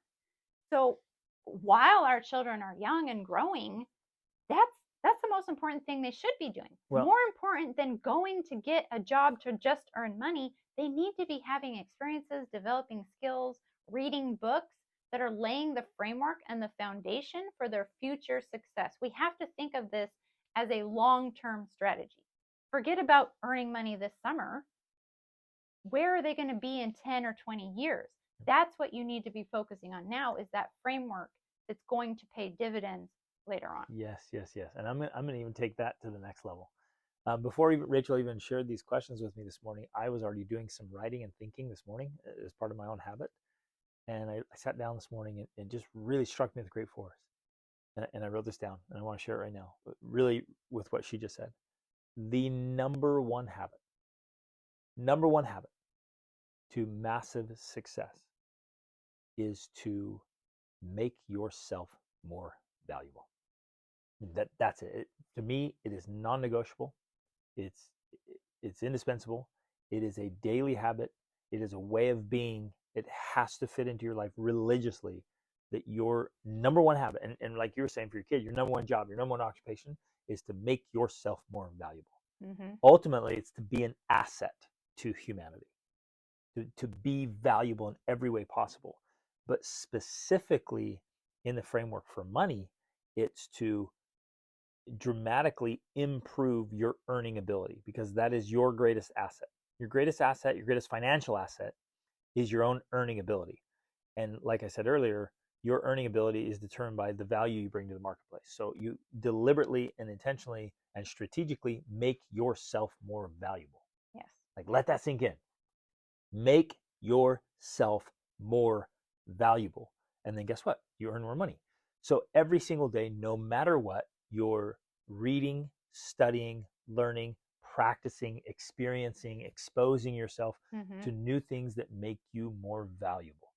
So while our children are young and growing, That's the most important thing they should be doing.
Well,
More important than going to get a job to just earn money, they need to be having experiences, developing skills, reading books that are laying the framework and the foundation for their future success. We have to think of this as a long-term strategy. Forget about earning money this summer. Where are they going to be in 10 or 20 years? That's what you need to be focusing on now, is that framework that's going to pay dividends later on.
yes, yes, yes. And I'm gonna even take that to the next level. Before Rachel even shared these questions with me this morning, I was already doing some writing and thinking this morning as part of my own habit. And I sat down this morning and it just really struck me with great force. And I wrote this down and I want to share it right now, but really with what she just said. The number one habit to massive success is to make yourself more valuable. That's it. To me, it is non-negotiable. It's it's indispensable. It is a daily habit. It is a way of being. It has to fit into your life religiously. That your number one habit, and like you were saying for your kid, your number one job, your number one occupation is to make yourself more valuable.
Mm-hmm.
Ultimately, it's to be an asset to humanity, to be valuable in every way possible. But specifically in the framework for money, it's to dramatically improve your earning ability, because that is your greatest asset. Your greatest asset, your greatest financial asset is your own earning ability. And like I said earlier, your earning ability is determined by the value you bring to the marketplace. So you deliberately and intentionally and strategically make yourself more valuable.
Yes.
Like, let that sink in. Make yourself more valuable. And then guess what? You earn more money. So every single day, no matter what, you're reading, studying, learning, practicing, experiencing, exposing yourself
Mm-hmm.
to new things that make you more valuable.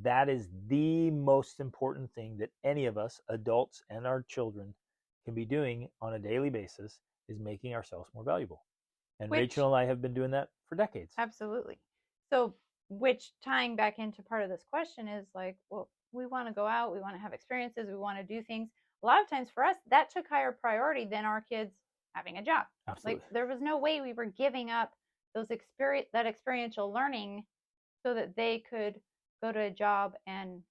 That is the most important thing that any of us, adults and our children, can be doing on a daily basis, is making ourselves more valuable. And
Which,
Rachel and I have been doing that for decades.
absolutely. So, which tying back into part of this question is like, well, we want to go out, we want to have experiences, we want to do things. A lot of times for us, that took higher priority than our kids having a job.
Absolutely.
Like, there was no way we were giving up that experiential learning so that they could go to a job and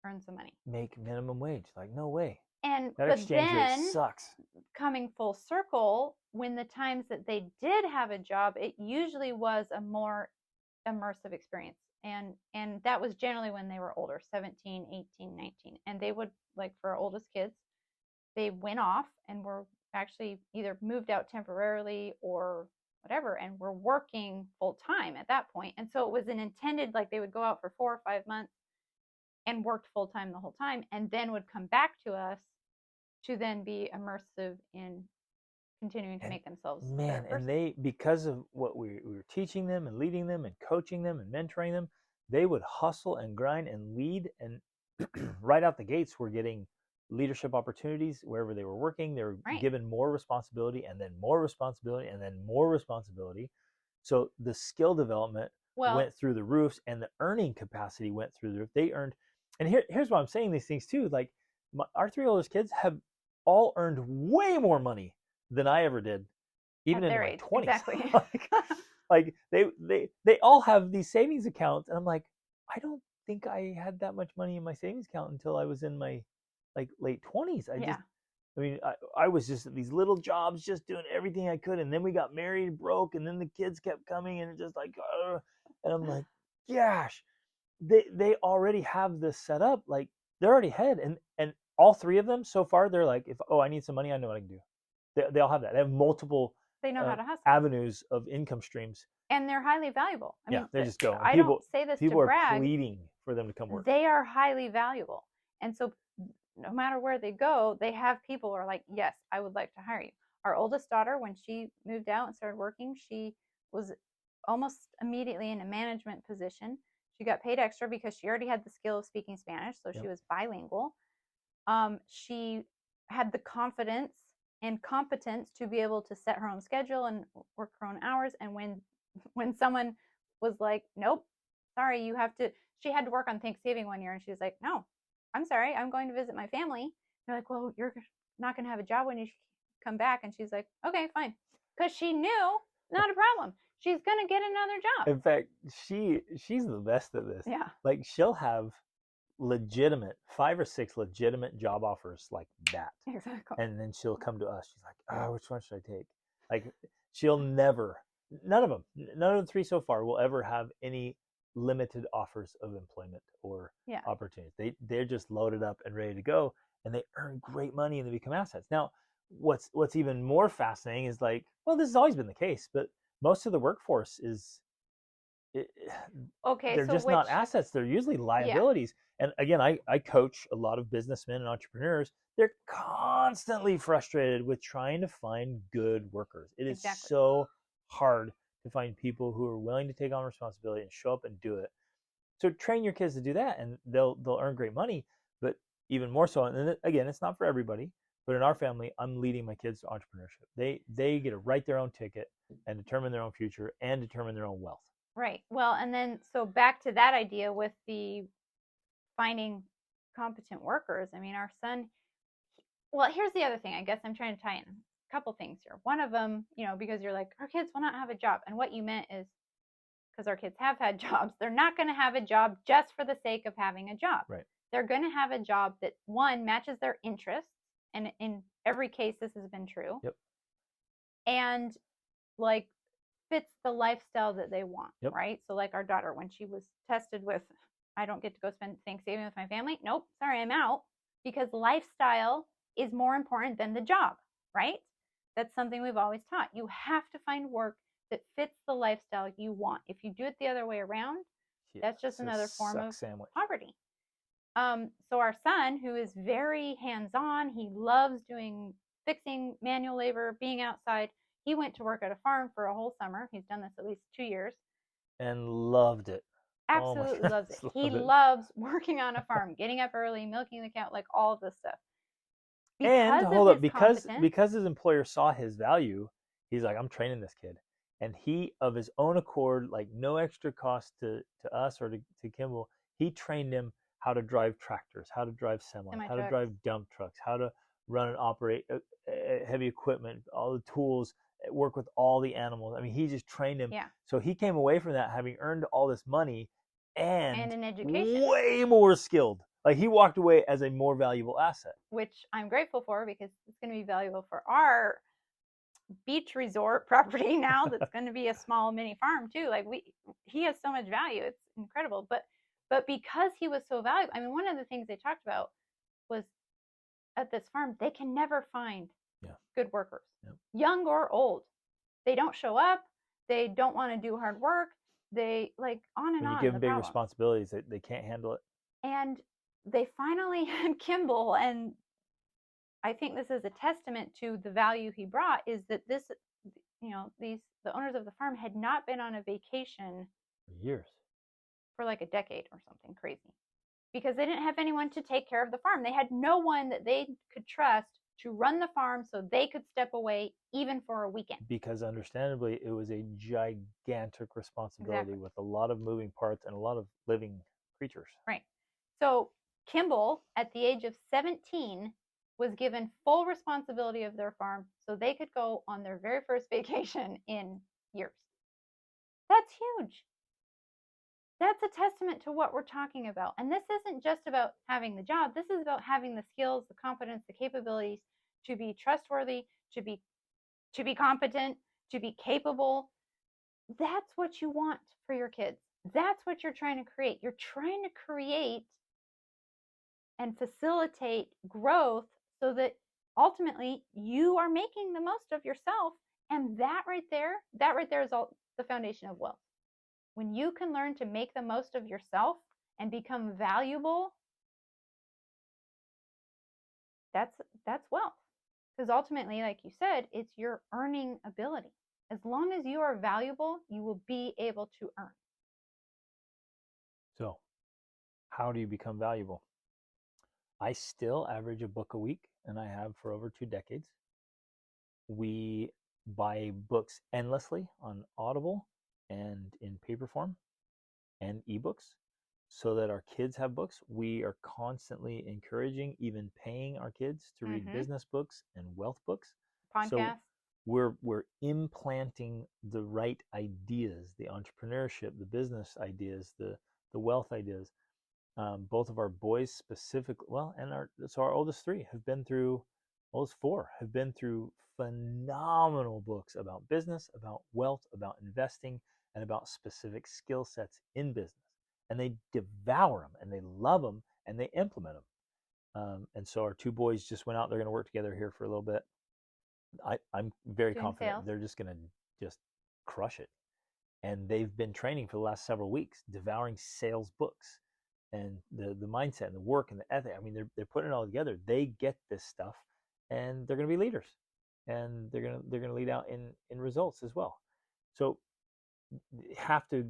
earn some money.
Make minimum wage. Like, no way.
And
That
but
exchange rate
then
sucks.
coming full circle, when the times that they did have a job, it usually was a more immersive experience. And that was generally when they were older, 17, 18, 19. And they would, like, for our oldest kids, they went off and were actually either moved out temporarily or whatever, and were working full time at that point. And so it was an intended, like, they would go out for 4 or 5 months and worked full time the whole time, and then would come back to us to then be immersive in continuing to make themselves a better
Man,
person.
and they, because of what we were teaching them and leading them and coaching them and mentoring them, they would hustle and grind and lead. And right out the gates, we're getting leadership opportunities wherever they were working. They were
Right.
given more responsibility and then more responsibility and then more responsibility. So the skill development
Well,
went through the roofs, and the earning capacity went through the roof. They earned, and here's why I'm saying these things too. Like, our three oldest kids have all earned way more money than I ever did, even
at
in
their
my
age,
20s.
exactly.
like they all have these savings accounts, and I'm like, I don't think I had that much money in my savings account until I was in my like late 20s.
Yeah.
I mean, I was just at these little jobs, just doing everything I could, and then we got married, broke, and then the kids kept coming, and it just like, and I'm like, gosh, they already have this set up. Like, they're already ahead, and all three of them so far, they're like, if I need some money, I know what I can do. They all have that. They have multiple
They know how to hustle.
avenues of income streams.
And they're highly valuable. I mean,
They just go.
I don't say this to
People are
brag.
pleading for them to come work.
They are highly valuable. And so no matter where they go, they have people who are like, yes, I would like to hire you. Our oldest daughter, when she moved out and started working, she was almost immediately in a management position. She got paid extra because she already had the skill of speaking Spanish, so she was bilingual. She had the confidence and competence to be able to set her own schedule and work her own hours. And when someone was like, nope, sorry, you have to, she had to work on Thanksgiving one year, and she was like, no, I'm sorry, I'm going to visit my family. They're like, well, you're not going to have a job when you come back, and she's like, okay, fine, because she knew, not a problem. She's gonna get another job.
In fact, she's the best at this.
Yeah,
Like she'll have legitimate 5 or 6 legitimate job offers like that,
exactly.
and then she'll come to us. She's like, "Oh, which one should I take?" Like she'll never, none of them, none of the 3 so far will ever have any limited offers of employment or
Yeah,
opportunities. They're just loaded up and ready to go, and they earn great money and they become assets. Now, what's even more fascinating is like, well, this has always been the case, but most of the workforce is it,
okay,
they're
so
just
which,
not assets. They're usually
yeah,
liabilities. And again, I coach a lot of businessmen and entrepreneurs. They're constantly frustrated with trying to find good workers. It is
exactly.
so hard to find people who are willing to take on responsibility and show up and do it. So train your kids to do that, and they'll earn great money. But even more so, and again, it's not for everybody. But in our family, I'm leading my kids to entrepreneurship. They get to write their own ticket and determine their own future and determine their own wealth.
Right. Well, and then so back to that idea with the finding competent workers. I mean, our son, well, here's the other thing. I guess I'm trying to tie in a couple things here. One of them, because you're like, our kids will not have a job. And what you meant is because our kids have had jobs, they're not going to have a job just for the sake of having a job.
Right.
They're going to have a job that, one, matches their interests. And in every case, this has been true.
Yep.
And like fits the lifestyle that they want.
Yep.
Right. So, like our daughter, when she was tested with, I don't get to go spend Thanksgiving with my family. Nope. Sorry, I'm out, because lifestyle is more important than the job. Right. That's something we've always taught. You have to find work that fits the lifestyle you want. If you do it the other way around, that's just another form of poverty. So our son, who is very hands-on, he loves fixing manual labor, being outside. He went to work at a farm for a whole summer. He's done this at least 2 years.
And loved it.
Absolutely loves it. He
it.
loves working on a farm, getting up early, milking the cow, like all of this stuff.
And hold up, because his employer saw his value, he's like, I'm training this kid. And he, of his own accord, like no extra cost to us or to Kimball, he trained him how to drive tractors, how to drive semis, how to drive dump trucks, how to run and operate heavy equipment, all the tools, work with all the animals. I mean, he just trained him.
Yeah.
So he came away from that having earned all this money and
an education,
way more skilled. Like he walked away as a more valuable asset,
which I'm grateful for, because it's going to be valuable for our beach resort property now. That's going to be a small mini farm too. Like he has so much value. It's incredible. But because he was so valuable, I mean, one of the things they talked about was at this farm, they can never find good workers, young or old. They don't show up. They don't want to do hard work. They like on and on.
When you give them big responsibilities, they can't handle it.
And they finally had Kimball, and I think this is a testament to the value he brought, is that this, the owners of the farm had not been on a vacation
for years,
for like a decade or something crazy, because they didn't have anyone to take care of the farm. They had no one that they could trust to run the farm so they could step away even for a weekend.
Because understandably, it was a gigantic responsibility with a lot of moving parts and a lot of living creatures.
Right. So Kimball, at the age of 17, was given full responsibility of their farm so they could go on their very first vacation in years. That's huge. That's a testament to what we're talking about. And this isn't just about having the job. This is about having the skills, the competence, the capabilities to be trustworthy, to be competent, to be capable. That's what you want for your kids. That's what you're trying to create. You're trying to create and facilitate growth so that ultimately you are making the most of yourself. And that right there is all the foundation of wealth. When you can learn to make the most of yourself and become valuable, that's wealth. Because ultimately, like you said, it's your earning ability. As long as you are valuable, you will be able to earn.
So, how do you become valuable? I still average a book a week, and I have for over 2 decades. We buy books endlessly on Audible and in paper form and ebooks so that our kids have books. We are constantly encouraging, even paying our kids to read business books and wealth books So
Podcast.
we're implanting the right ideas, the entrepreneurship, the business ideas, the wealth ideas. Both of our boys specifically, well, and our oldest three have been through, oldest four have been through phenomenal books about business, about wealth, about investing, and about specific skill sets in business. And they devour them, and they love them, and they implement them. And so our two boys just went out. They're going to work together here for a little bit. I'm very
Doing
confident
sales.
they're just going to just crush it. And they've been training for the last several weeks, devouring sales books and the mindset and the work and the ethic. I mean, they're putting it all together. They get this stuff, and they're going to be leaders, and they're going to lead out in results as well. So you have to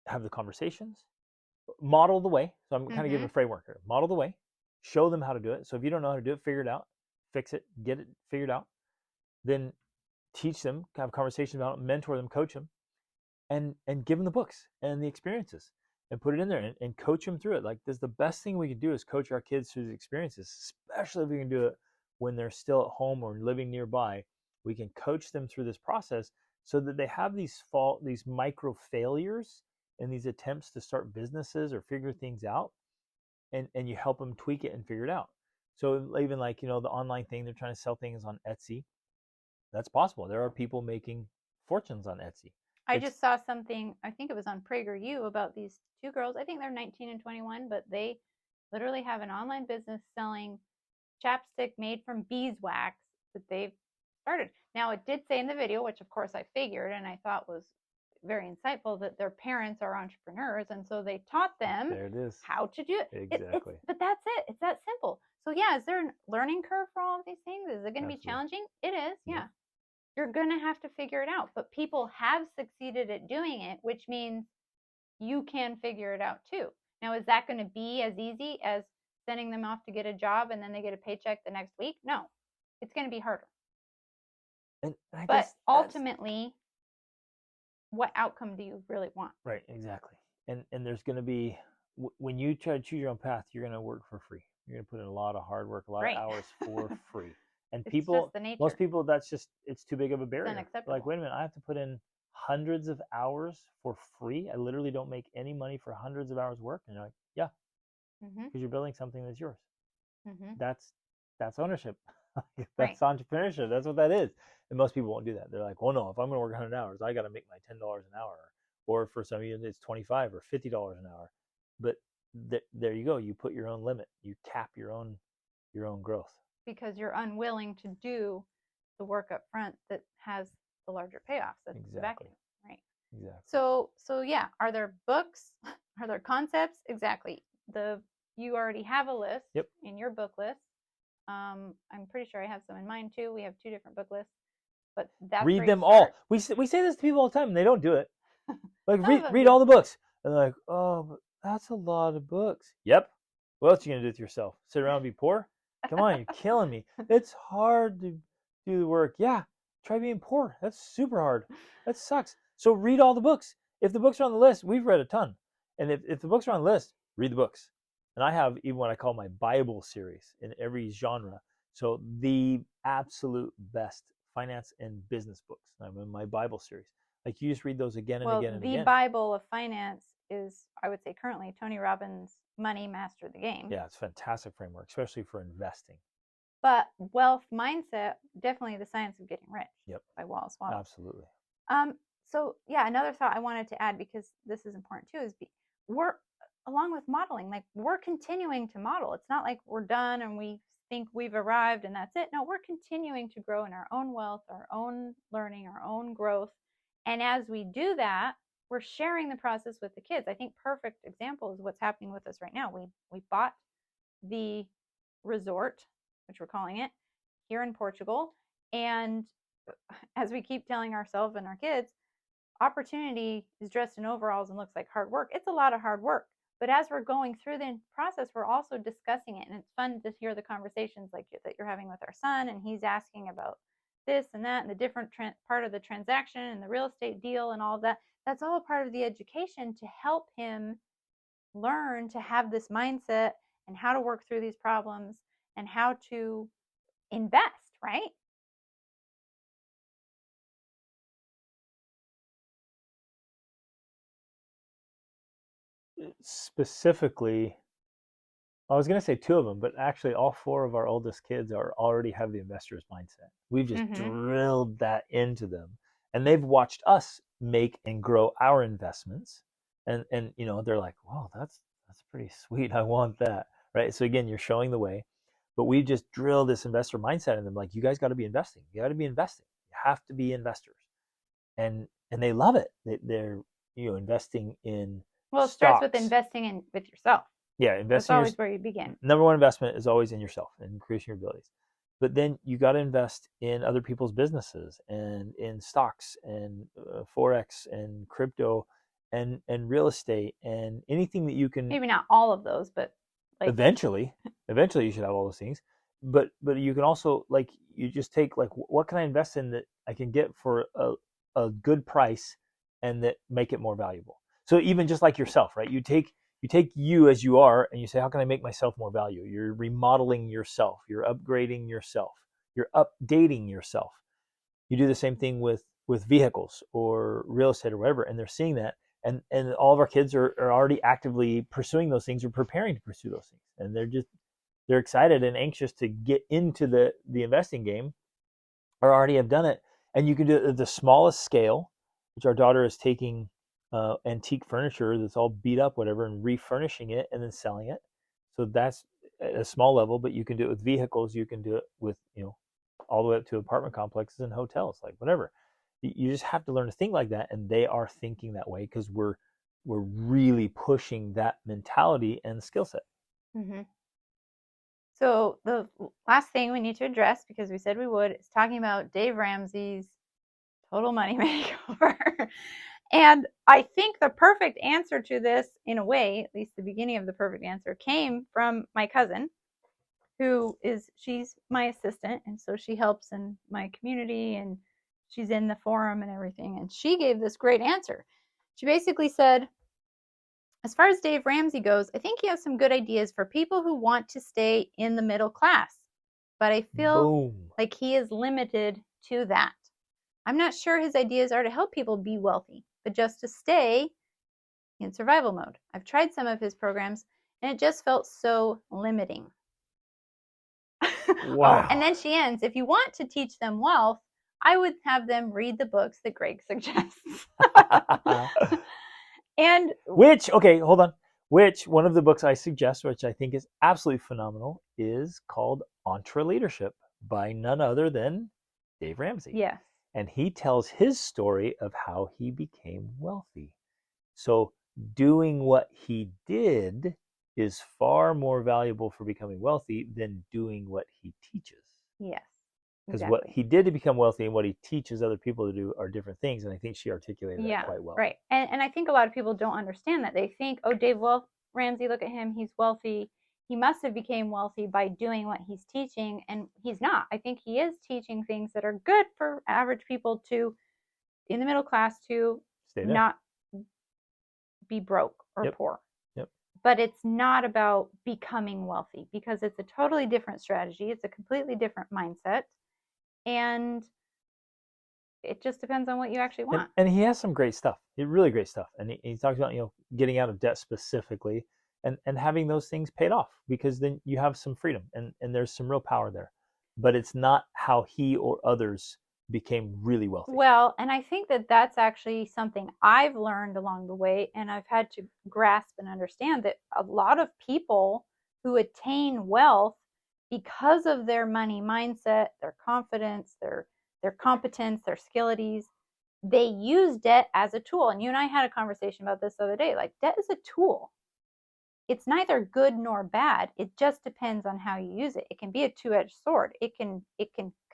have the conversations, model the way. So I'm kind of giving
Mm-hmm.
a framework here. Model the way, show them how to do it. So if you don't know how to do it, figure it out, fix it, get it figured out. Then teach them, have conversations about it, mentor them, coach them, and give them the books and the experiences and put it in there and coach them through it. Like, this, the best thing we can do is coach our kids through the experiences, especially if we can do it when they're still at home or living nearby. We can coach them through this process so that they have these micro failures and these attempts to start businesses or figure things out, and you help them tweak it and figure it out. So even like, the online thing, they're trying to sell things on Etsy. That's possible. There are people making fortunes on Etsy.
I
It's
just saw something, I think it was on PragerU, about these two girls. I think they're 19 and 21, but they literally have an online business selling chapstick made from beeswax that they've started. Now, it did say in the video, which of course I figured and I thought was very insightful, that their parents are entrepreneurs, and so they taught them
There it is.
how to do it.
Exactly.
But that's it. It's that simple. So yeah, is there a learning curve for all of these things? Is it going to be
Absolutely.
challenging? It is.
Yep.
Yeah. You're going to have to figure it out. But people have succeeded at doing it, which means you can figure it out too. Now, is that going to be as easy as sending them off to get a job and then they get a paycheck the next week? No, it's going to be harder.
And I
But
guess
ultimately, what outcome do you really want?
right, exactly. And there's going to be, when you try to choose your own path, you're going to work for free. You're going to put in a lot of hard work, a lot
Right.
of hours for free. And
It's just the nature.
most people, it's too big of a barrier.
unacceptable.
Like, wait a minute, I have to put in hundreds of hours for free. I literally don't make any money for hundreds of hours work. And you're like, yeah,
Mm-hmm.
because you're building something that's yours.
Mm-hmm.
That's ownership.
Right.
That's entrepreneurship. That's what that is. And most people won't do that. They're like, well, no, if I'm going to work 100 hours, I got to make my $10 an hour. Or for some of you, it's $25 or $50 an hour. But there you go. You put your own limit. You cap your own growth.
Because you're unwilling to do the work up front that has the larger payoffs. That's the
Exactly.
backing, right?
Exactly.
So yeah, are there books? Are there concepts? Exactly. You already have a list.
Yep.
In your book list. I'm pretty sure I have some in mine too. We have 2 different book lists, but that's
read them all. We say this to people all the time, and they don't do it. Like, read all the books, and they're like, oh, but that's a lot of books. Yep. What else are you gonna do with yourself? Sit around and be poor? Come on, you're killing me. It's hard to do the work. Yeah, try being poor. That's super hard. That sucks. So read all the books. If the books are on the list, we've read a ton. And if the books are on the list, read the books. And I have even what I call my Bible series in every genre. So the absolute best finance and business books. I'm in my Bible series. Like, you just read those again and again and again.
The Bible of finance is, I would say, currently Tony Robbins' Money Master the Game.
Yeah, it's a fantastic framework, especially for investing.
But Wealth Mindset, definitely The Science of Getting Rich.
Yep.
By Wallace Waddles.
Absolutely.
So yeah, another thought I wanted to add, because this is important too, is we're, along with modeling, like, we're continuing to model. It's not like we're done and we think we've arrived and that's it. No, we're continuing to grow in our own wealth, our own learning, our own growth. And as we do that, we're sharing the process with the kids. I think perfect example is what's happening with us right now. We bought the resort, which we're calling it, here in Portugal. And as we keep telling ourselves and our kids, opportunity is dressed in overalls and looks like hard work. It's a lot of hard work. But as we're going through the process, we're also discussing it. And it's fun to hear the conversations like that you're having with our son. And he's asking about this and that and the different part of the transaction and the real estate deal and all of that. That's all part of the education to help him learn to have this mindset and how to work through these problems and how to invest, right?
specifically, I was going to say two of them, but actually all four of our oldest kids are already have the investor's mindset. We've just
Mm-hmm.
drilled that into them, and they've watched us make and grow our investments, and they're like, wow, that's pretty sweet. I want that, right? So again, you're showing the way, but we just drilled this investor mindset in them. Like, you guys got to be investing. You got to be investing. You have to be investors, and they love it. They're investing in
Well, it starts with
stocks.
investing in with yourself.
Yeah,
That's
investing your
always where you begin.
number one investment is always in yourself and increasing your abilities. But then you got to invest in other people's businesses and in stocks and forex and crypto and real estate and anything that you can.
Maybe not all of those, but like,
Eventually you should have all those things. But you can also, like, you just take, like, what can I invest in that I can get for a good price and that make it more valuable. So even just like yourself, right? You take you as you are and you say, how can I make myself more value? You're remodeling yourself, you're upgrading yourself, you're updating yourself. You do the same thing with vehicles or real estate or whatever, and they're seeing that, and all of our kids are already actively pursuing those things or preparing to pursue those things, and they're excited and anxious to get into the investing game, or already have done it. And you can do it at the smallest scale, which our daughter is taking antique furniture that's all beat up, whatever, and refurnishing it and then selling it. So that's at a small level, but you can do it with vehicles. You can do it with, all the way up to apartment complexes and hotels, like whatever. You just have to learn to think like that, and they are thinking that way because we're really pushing that mentality and skill set.
mm-hmm. So the last thing we need to address, because we said we would, is talking about Dave Ramsey's Total Money Makeover. And I think the perfect answer to this, in a way, at least the beginning of the perfect answer, came from my cousin, she's my assistant. And so she helps in my community and she's in the forum and everything. And she gave this great answer. She basically said, as far as Dave Ramsey goes, I think he has some good ideas for people who want to stay in the middle class. But I feel
Boom.
like he is limited to that. I'm not sure his ideas are to help people be wealthy, but just to stay in survival mode. I've tried some of his programs and it just felt so limiting. Oh, and
Wow.
then she ends, if you want to teach them wealth, I would have them read the books that Greg suggests. And
Okay, hold on. Which one of the books I suggest, which I think is absolutely phenomenal, is called Entre Leadership by none other than Dave Ramsey.
yes,
And he tells his story of how he became wealthy. So doing what he did is far more valuable for becoming wealthy than doing what he teaches.
yes,
Because what
exactly.
he did to become wealthy and what he teaches other people to do are different things. And I think she articulated that
Yeah,
quite well.
right. And I think a lot of people don't understand that. They think, oh, Ramsey, look at him, he's wealthy. He must have became wealthy by doing what he's teaching, and he's not. I think he is teaching things that are good for average people to, in the middle class, to
Stay there.
not be broke or
Yep.
poor.
Yep.
But it's not about becoming wealthy because it's a totally different strategy. It's a completely different mindset. And it just depends on what you actually
And,
want.
and he has some great stuff, really great stuff. And he talks about, getting out of debt specifically, and having those things paid off, because then you have some freedom, and there's some real power there. But it's not how he or others became really wealthy.
Well, and I think that that's actually something I've learned along the way, and I've had to grasp and understand that a lot of people who attain wealth because of their money mindset, their confidence, their competence, their skillities, they use debt as a tool. And you and I had a conversation about this the other day. Like, debt is a tool. It's neither good nor bad. It just depends on how you use it. It can be a two-edged sword. It can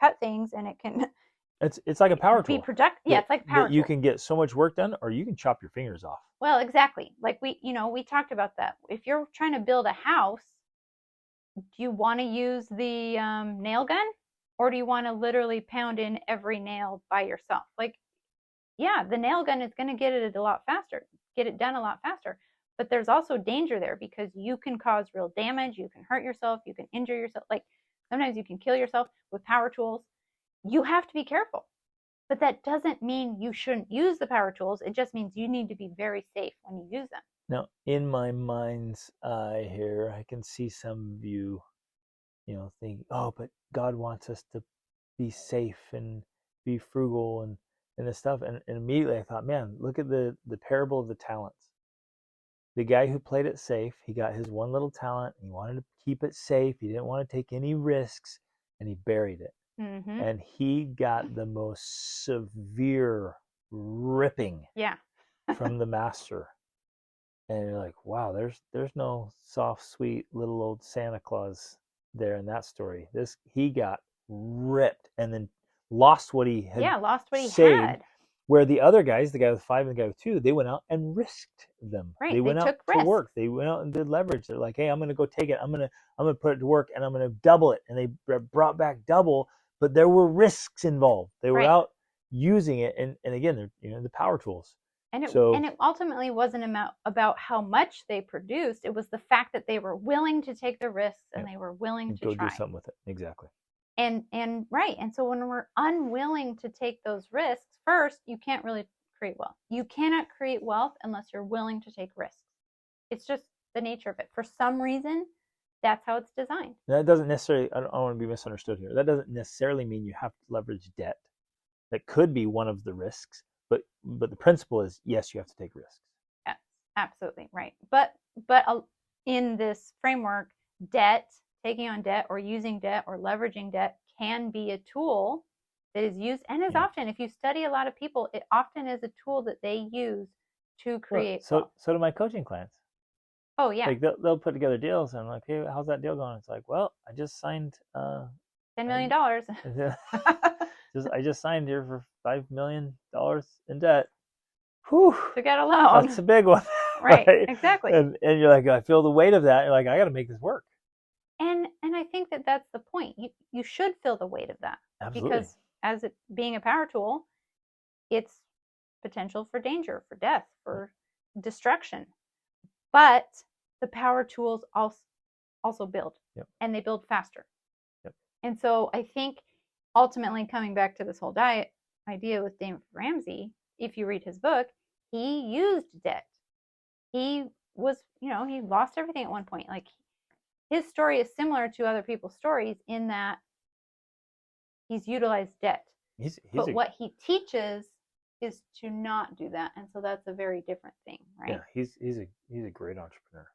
cut things, and it can
It's like a power
be
tool
productive. Yeah,
that,
it's like a
that
power
you
tool.
can get so much work done, or you can chop your fingers off.
Well, exactly. Like we talked about that. If you're trying to build a house, do you want to use the nail gun, or do you want to literally pound in every nail by yourself? Like, yeah, the nail gun is going to get it done a lot faster. But there's also danger there because you can cause real damage. You can hurt yourself. You can injure yourself. Like, sometimes you can kill yourself with power tools. You have to be careful. But that doesn't mean you shouldn't use the power tools. It just means you need to be very safe when you use them.
Now, in my mind's eye here, I can see some of you, think, oh, but God wants us to be safe and be frugal and this stuff. And immediately I thought, man, look at the parable of the talents. The guy who played it safe, he got his one little talent. He wanted to keep it safe. He didn't want to take any risks, and he buried it.
Mm-hmm.
And he got the most severe ripping
Yeah.
from the master. And you're like, wow, there's no soft, sweet little old Santa Claus there in that story. He got ripped and then lost what he had
lost what he
saved.
had.
Where the other guys, the guy with 5 and the guy with 2, they went out and risked them.
Right.
They went out
took
to
risks.
work. They went out and did leverage. They're like, hey, I'm going to go take it. I'm going to put it to work, and I'm going to double it. And they brought back double, but there were risks involved. They were out using it, and again, they're the power tools.
And it ultimately wasn't about how much they produced. It was the fact that they were willing to take the risks and they were willing to
go
try.
Do something with it. Exactly.
And so when we're unwilling to take those risks, first, you can't really create wealth. You cannot create wealth unless you're willing to take risks. It's just the nature of it. For some reason, that's how it's designed.
That doesn't necessarily, I don't want to be misunderstood here. That doesn't necessarily mean you have to leverage debt. That could be one of the risks, but the principle is, yes, you have to take risks.
Yes, absolutely right. But in this framework, taking on debt or using debt or leveraging debt can be a tool that is used, and is often, if you study a lot of people, it often is a tool that they use to create wealth.
So do my coaching clients.
Oh yeah.
Like they'll put together deals, and I'm like, hey, how's that deal going? It's like, well, I just signed
$10 million.
I just signed here for $5 million in debt. Whew,
to get a loan.
That's a big one.
Right, exactly.
And you're like, I feel the weight of that. You're like, I got to make this work.
And I think that that's the point. You should feel the weight of that.
Absolutely.
Because as it being a power tool, it's potential for danger, for death, for destruction. But the power tools also build, and they build faster.
Yep.
And so I think ultimately, coming back to this whole diet idea with Dave Ramsey, if you read his book, he used debt. He was, he lost everything at one point. Like, his story is similar to other people's stories in that he's utilized debt. But what he teaches is to not do that, and so that's a very different thing, right?
Yeah, he's a great entrepreneur.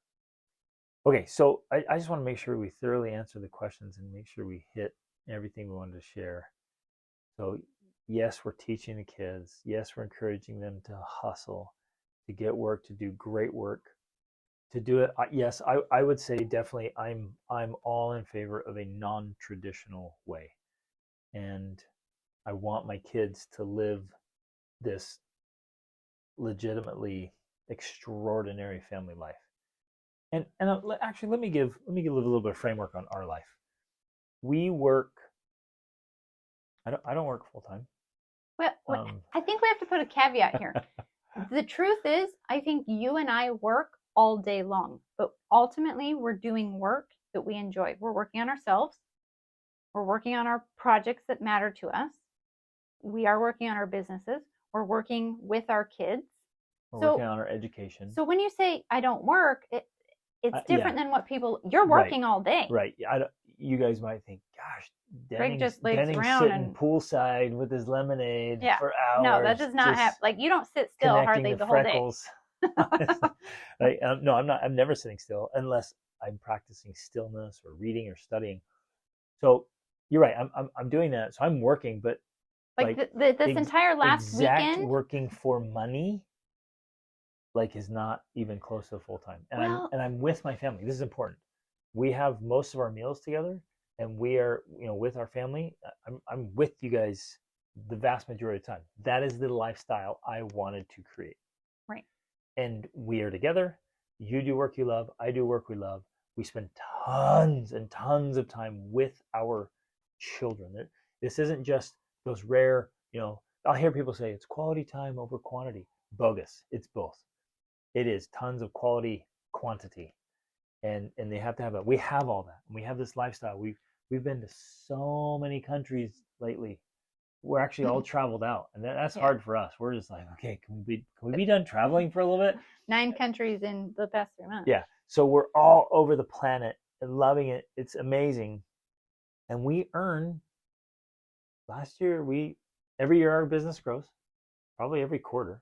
Okay, so I just want to make sure we thoroughly answer the questions and make sure we hit everything we wanted to share. So yes, we're teaching the kids. Yes, we're encouraging them to hustle, to get work, to do great work, to do it. Yes, I would say definitely I'm all in favor of a non-traditional way, and I want my kids to live this legitimately extraordinary family life. And actually, let me give a little bit of framework on our life. We work. I don't work full time.
Well, I think we have to put a caveat here. The truth is, I think you and I work all day long, but ultimately we're doing work that we enjoy. We're working on ourselves. We're working on our projects that matter to us. We are working on our businesses. We're working with our kids.
We're working on our education.
So when you say I don't work, it's different than what you're working all day.
Right. You guys might think, gosh,
Greg just lays around
sitting poolside with his lemonade for hours.
No, that does not happen. Like, you don't sit still hardly the whole day.
No, I'm not. I'm never sitting still unless I'm practicing stillness or reading or studying. So you're right. I'm doing that. So I'm working, but
this entire last weekend,
working for money, is not even close to full time. And I'm with my family. This is important. We have most of our meals together, and we are, with our family. I'm with you guys the vast majority of the time. That is the lifestyle I wanted to create.
Right.
And we are together. You do work you love. I do work we love. We spend tons and tons of time with our children. This isn't just those rare, I'll hear people say it's quality time over quantity. Bogus. It's both. It is tons of quality, quantity. And they have to have that. We have all that. And we have this lifestyle. We've been to so many countries lately. we're actually all traveled out, and that's
Yeah.
hard for us. We're just like, okay, can we be done traveling for a little bit?
9 countries in the past 3 months.
Yeah. So we're all over the planet and loving it. It's amazing. And we earn, last year, every year our business grows, probably every quarter.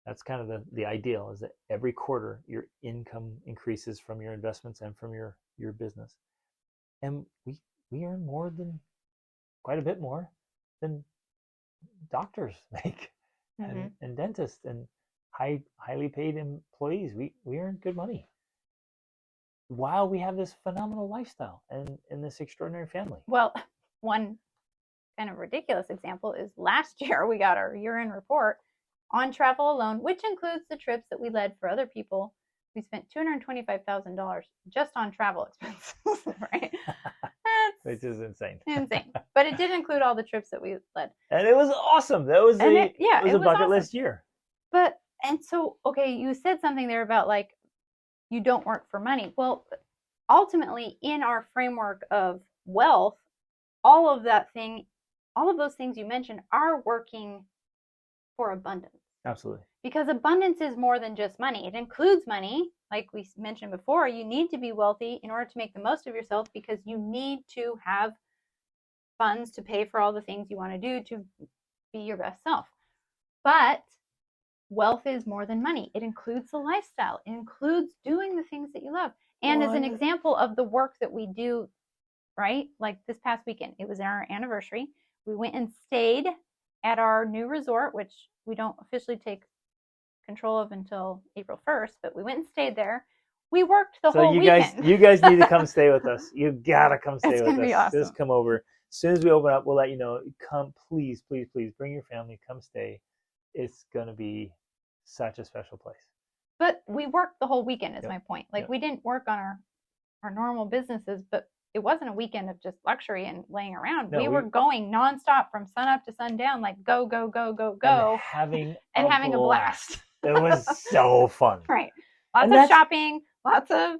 That's kind of the ideal, is that every quarter your income increases from your investments and from your business. And we earn quite a bit more than doctors make, and dentists and highly paid employees. We earn good money while we have this phenomenal lifestyle and this extraordinary family.
Well, one kind of ridiculous example is last year we got our year-end report on travel alone, which includes the trips that we led for other people. We spent $225,000 just on travel expenses, right?
Which is insane.
Insane. But it did include all the trips that we led.
And it was awesome. That was a bucket
awesome.
list year.
And so, okay, you said something there about like, you don't work for money. Well, ultimately, in our framework of wealth, all of those things you mentioned are working for abundance.
Absolutely.
Because abundance is more than just money. It includes money. Like we mentioned before, you need to be wealthy in order to make the most of yourself, because you need to have funds to pay for all the things you want to do to be your best self. But wealth is more than money. It includes the lifestyle. It includes doing the things that you love. And as an example of the work that we do, right? Like this past weekend, it was our anniversary. We went and stayed at our new resort, which we don't officially take control of until April 1st, but we went and stayed there. We worked the whole weekend.
You guys need to come stay with us. You gotta come stay with us.
It's gonna be awesome.
Just come over. As soon as we open up, we'll let you know. Come, please, please, please, bring your family. Come stay. It's gonna be such a special place.
But we worked the whole weekend, is my point. Like we didn't work on our normal businesses, but it wasn't a weekend of just luxury and laying around. No, we were going nonstop from sun up to sundown, like go, go, go, go, go.
And having
a blast.
It was so fun.
Right. Lots of shopping, lots of,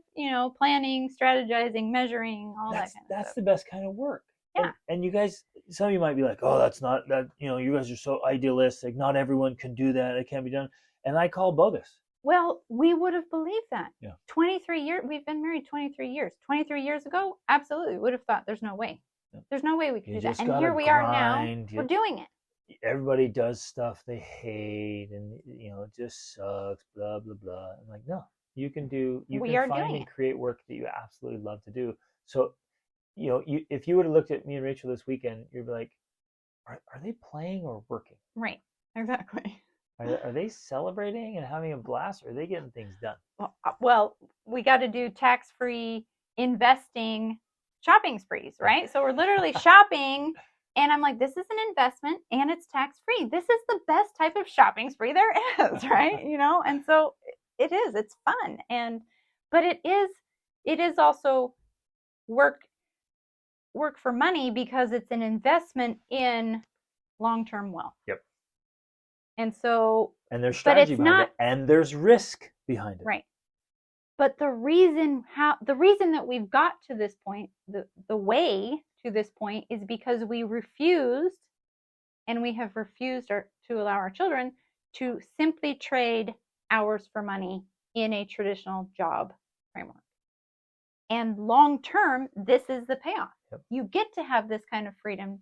planning, strategizing, measuring, all that kind of stuff.
That's the best kind of work.
Yeah.
And you guys, some of you might be like, oh, that's not that, you guys are so idealistic. Not everyone can do that. It can't be done. And I call bogus.
Well, we would have believed that.
Yeah.
23 years, we've been married 23 years. 23 years ago, absolutely, we would have thought there's no way. Yeah. There's no way we could do that. And here we are now, we're doing it.
Everybody does stuff they hate, and it just sucks, blah, blah, blah. I'm like, no, you can find and create work that you absolutely love to do. So, if you would have looked at me and Rachel this weekend, you'd be like, are they playing or working?
Right, exactly.
Are they celebrating and having a blast, or are they getting things done?
Well, we got to do tax-free investing shopping sprees, right? So we're literally shopping, and I'm like, this is an investment, and it's tax-free. This is the best type of shopping spree there is, right? And so it is. It's fun, but it is also work for money, because it's an investment in long-term wealth.
Yep.
And so,
there's strategy behind it, and there's risk behind it.
Right. But the reason that we've got to this point, the way to this point, is because we have refused to allow our children to simply trade hours for money in a traditional job framework. And long term, this is the payoff. Yep. You get to have this kind of freedom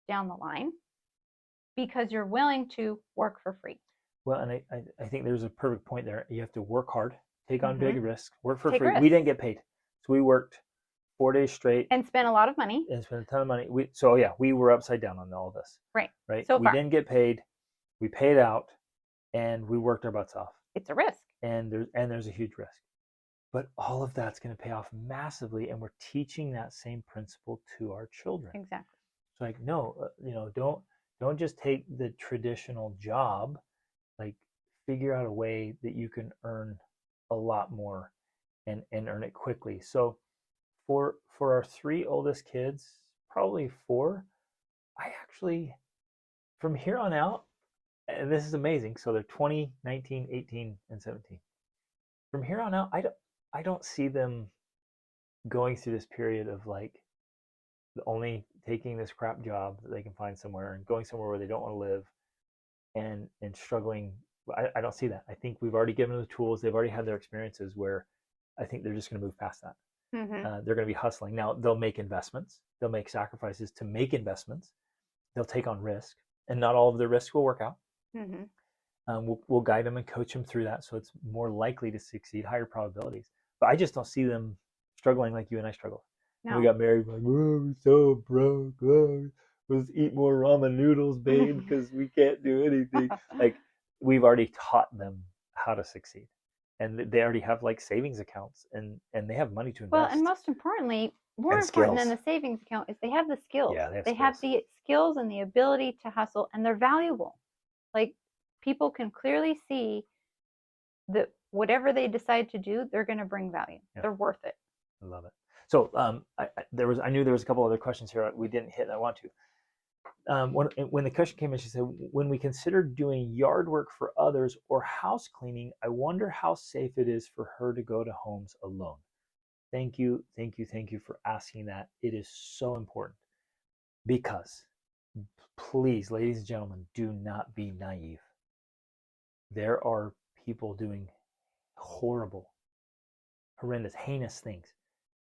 down the line, because you're willing to work for free.
Well, and I think there's a perfect point there. You have to work hard, take on big risks, work for free.
Risks.
We didn't get paid. So we worked 4 days straight.
And spent a lot of money.
And spent a ton of money. We were upside down on all of this.
Right.
So we didn't get paid. We paid out, and we worked our butts off.
It's a risk.
And there's a huge risk. But all of that's going to pay off massively, and we're teaching that same principle to our children.
Exactly.
It's like, no, don't just take the traditional job. Like, figure out a way that you can earn a lot more and earn it quickly. So for our 3 oldest kids, probably 4, I actually, from here on out, and this is amazing, so they're 20, 19, 18, and 17. From here on out, I don't see them going through this period of like only taking this crap job that they can find somewhere and going somewhere where they don't want to live and struggling. I don't see that. I think we've already given them the tools. They've already had their experiences where I think they're just going to move past that. They're going to be hustling. Now, they'll make investments. They'll make sacrifices to make investments. They'll take on risk, and not all of the risks will work out. We'll guide them and coach them through that, so it's more likely to succeed, higher probabilities. But I just don't see them struggling like you and I struggled. No. When we got married, like, oh, we're so broke. Oh, let's eat more ramen noodles, babe, because we can't do anything. Like, we've already taught them how to succeed, and they already have like savings accounts, and they have money to invest.
Well, and most importantly, more important than the savings account is they have the skills.
Yeah,
they have the skills and the ability to hustle, and they're valuable. Like, people can clearly see that whatever they decide to do, they're going to bring value. Yeah. They're worth it.
I love it. So I knew there was a couple other questions here we didn't hit, and I want to. When the question came in, she said, when we consider doing yard work for others or house cleaning, I wonder how safe it is for her to go to homes alone. Thank you for asking that. It is so important, because please, ladies and gentlemen, do not be naive. There are people doing horrible, horrendous, heinous things.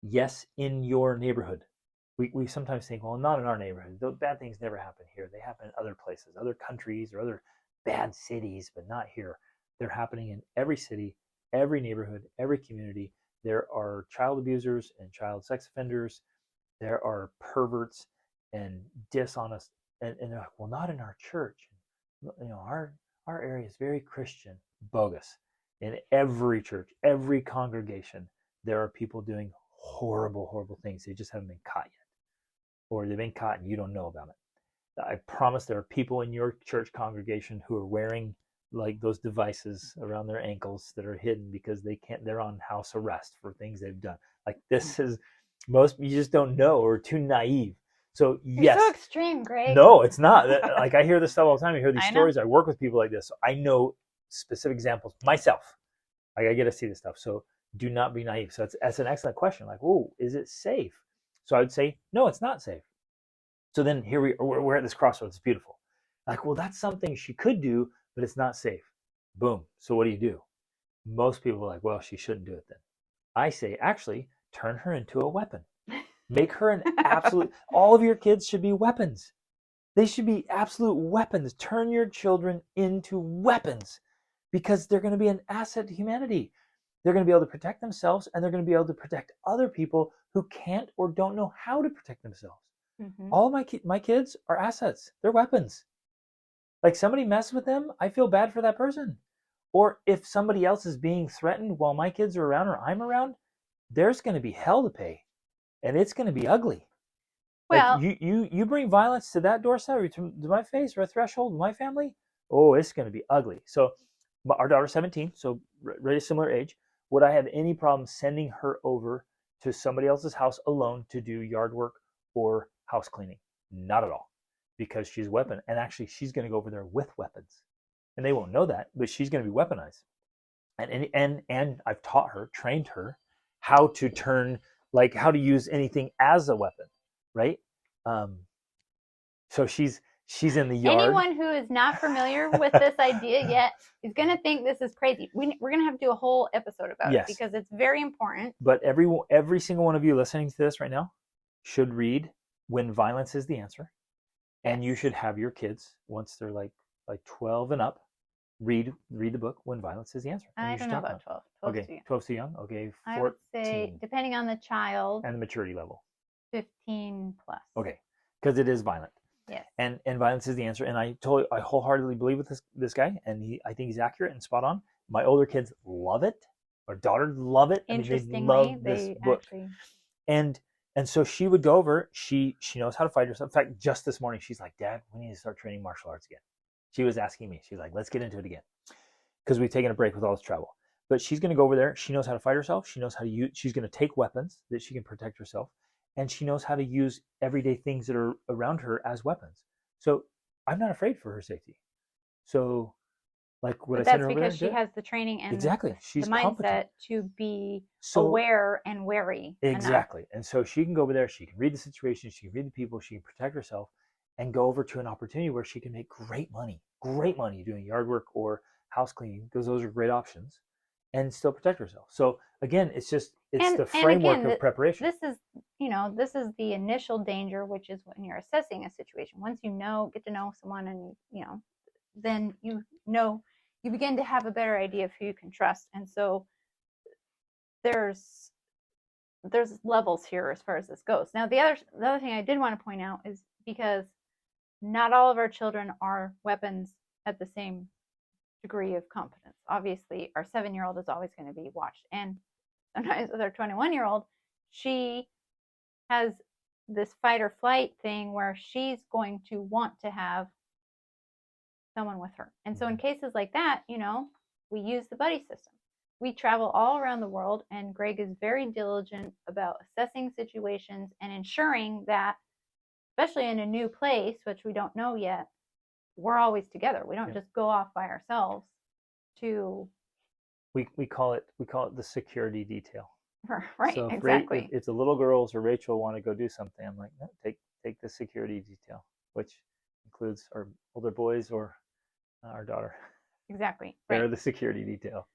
Yes, in your neighborhood. We sometimes think, well, not in our neighborhood. Those bad things never happen here. They happen in other places, other countries, or other bad cities, but not here. They're happening in every city, every neighborhood, every community. There are child abusers and child sex offenders. There are perverts and dishonest, and they're like, well, not in our church. Our area is very Christian. Bogus. In every church, every congregation, there are people doing horrible, horrible things. They just haven't been caught yet. Or they've been caught and you don't know about it. I promise there are people in your church congregation who are wearing like those devices around their ankles that are hidden because they're on house arrest for things they've done. Like, this is, you just don't know, or too naive. So yes.
You're so extreme, Greg.
No, it's not. Like, I hear this stuff all the time. I hear these stories. I work with people like this. So I know specific examples myself. I get to see this stuff. So do not be naive. So that's an excellent question. Like, oh, is it safe? So I would say, no, it's not safe. So then here we're at this crossroads. It's beautiful. Like, well, that's something she could do, but it's not safe. Boom. So what do? Most people are like, well, she shouldn't do it then. I say, actually, turn her into a weapon. Make her an absolute, all of your kids should be weapons. They should be absolute weapons. Turn your children into weapons, because they're going to be an asset to humanity. They're going to be able to protect themselves, and they're going to be able to protect other people who can't or don't know how to protect themselves. All of my kids are assets. They're weapons. Like, somebody messes with them, I feel bad for that person. Or if somebody else is being threatened while my kids are around or I'm around, there's going to be hell to pay, and it's going to be ugly. Well, like, you bring violence to that doorstep, or to my face, or a threshold of my family, oh, it's going to be ugly. So our daughter's 17, so really similar age. Would I have any problem sending her over to somebody else's house alone to do yard work or house cleaning? Not at all, because she's a weapon. And actually, she's going to go over there with weapons. And they won't know that, but she's going to be weaponized. And I've taught her, trained her how to turn, like, how to use anything as a weapon, right? So she's in the yard.
Anyone who is not familiar with this idea yet is going to think this is crazy. We're going to have to do a whole episode about it, because it's very important.
But every single one of you listening to this right now should read When Violence is the Answer. And you should have your kids, once they're like 12 and up, read the book When Violence is the Answer.
I don't know about 12.
12's too young. Okay, 14.
I would say, depending on the child.
And the maturity level.
15 plus.
Okay, because it is violent.
Yes.
And violence is the answer. And I wholeheartedly believe with this guy, and I think he's accurate and spot on. My older kids love it. Our daughters love it.
Interestingly,
they love this book. Actually... And so she would go over. She knows how to fight herself. In fact, just this morning, she's like, Dad, we need to start training martial arts again. She was asking me. She's like, let's get into it again, because we've taken a break with all this travel. But she's going to go over there. She knows how to fight herself. She knows how to use. She's going to take weapons that she can protect herself. And she knows how to use everyday things that are around her as weapons. So I'm not afraid for her safety. So like what I
But
send
that's
her over there
because
and do
she
it.
has the training and
Exactly.
the
She's competent.
mindset to be
So
aware and wary enough.
exactly. And so she can go over there, she can read the situation, she can read the people, she can protect herself and go over to an opportunity where she can make great money doing yard work or house cleaning, because those are great options, and still protect herself. So again, it's the
And
framework
again,
of preparation.
this is, this is the initial danger, which is when you're assessing a situation. Once you get to know someone, and then you begin to have a better idea of who you can trust. And so there's levels here as far as this goes. Now, the other thing I did want to point out is, because not all of our children are weapons at the same degree of competence. Obviously, our 7-year-old is always going to be watched, and sometimes with our 21-year-old, she has this fight or flight thing where she's going to want to have someone with her. And so in cases like that, we use the buddy system. We travel all around the world, and Greg is very diligent about assessing situations and ensuring that, especially in a new place, which we don't know yet, we're always together. We don't just go off by ourselves to.
We call it the security detail.
Right,
So
exactly.
if the little girls or Rachel want to go do something, I'm like, no, take the security detail, which includes our older boys or our daughter.
Exactly.
They're
Right.
the security detail.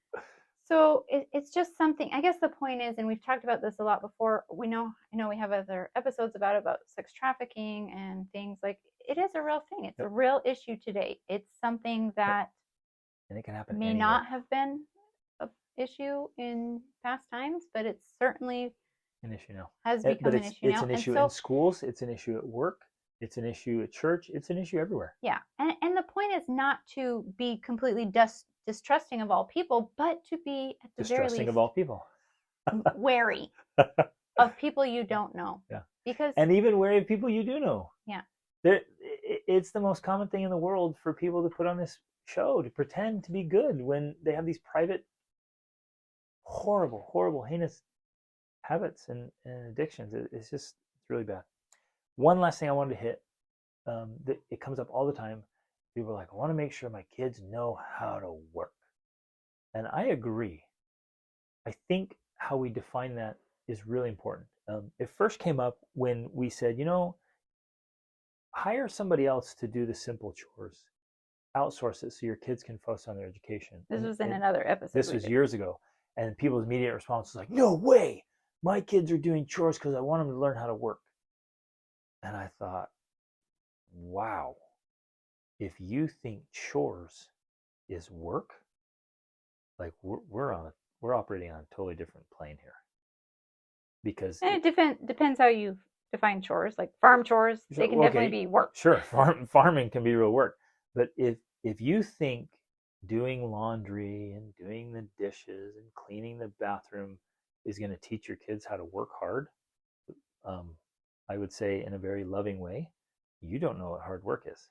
So it's just something. I guess the point is, and we've talked about this a lot before. I know we have other episodes about sex trafficking and things like. It is a real thing. It's a real issue today. It's something that
and it can happen
may
anywhere.
not have been an issue in past times, but it's certainly
an issue now.
Has become an issue now.
It's an issue in schools. It's an issue at work. It's an issue at church. It's an issue everywhere.
Yeah, and the point is not to be completely distrusting of all people, but to be at the very least
of all people,
wary of people you don't know.
Yeah,
because
and even wary of people you do know.
Yeah,
it's the most common thing in the world for people to put on this show to pretend to be good when they have these private, horrible, heinous habits and addictions. It's really bad. One last thing I wanted to hit. It comes up all the time. People are like, I want to make sure my kids know how to work. And I agree. I think how we define that is really important. It first came up when we said, hire somebody else to do the simple chores. Outsource it so your kids can focus on their education.
This was in another episode.
This was years ago. And people's immediate response was like, no way. My kids are doing chores because I want them to learn how to work. And I thought, wow, if you think chores is work, like we're operating on a totally different plane here. Because
it depends how you define chores. Like farm chores, they can definitely be work.
Sure, farming can be real work. But if you think doing laundry and doing the dishes and cleaning the bathroom is going to teach your kids how to work hard, I would say in a very loving way, you don't know what hard work is.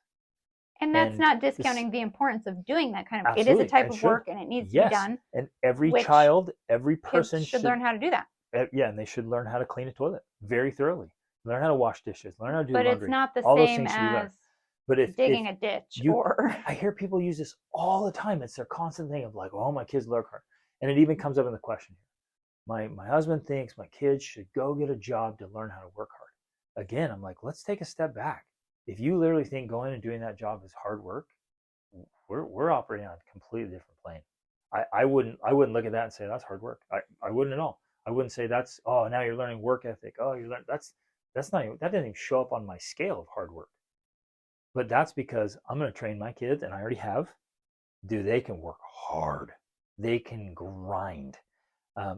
And that's not discounting the importance of doing that kind of. It is a type of work, and it needs to be done.
And every child, every person
should learn how to do that.
Yeah, and they should learn how to clean a toilet very thoroughly. Learn how to wash dishes. Learn how to do
laundry.
But
it's not the
all
same
those things
as digging a ditch.
I hear people use this all the time. It's their constant thing of like, oh, my kids work hard. And it even comes up in the question here. My husband thinks my kids should go get a job to learn how to work hard. Again, I'm like, let's take a step back. If you literally think going and doing that job is hard work, we're operating on a completely different plane. I wouldn't look at that and say that's hard work. I wouldn't at all. I wouldn't say that's, oh, now you're learning work ethic. Oh, you're learning that doesn't even show up on my scale of hard work. But that's because I'm going to train my kids, and I already have. They can work hard. They can grind.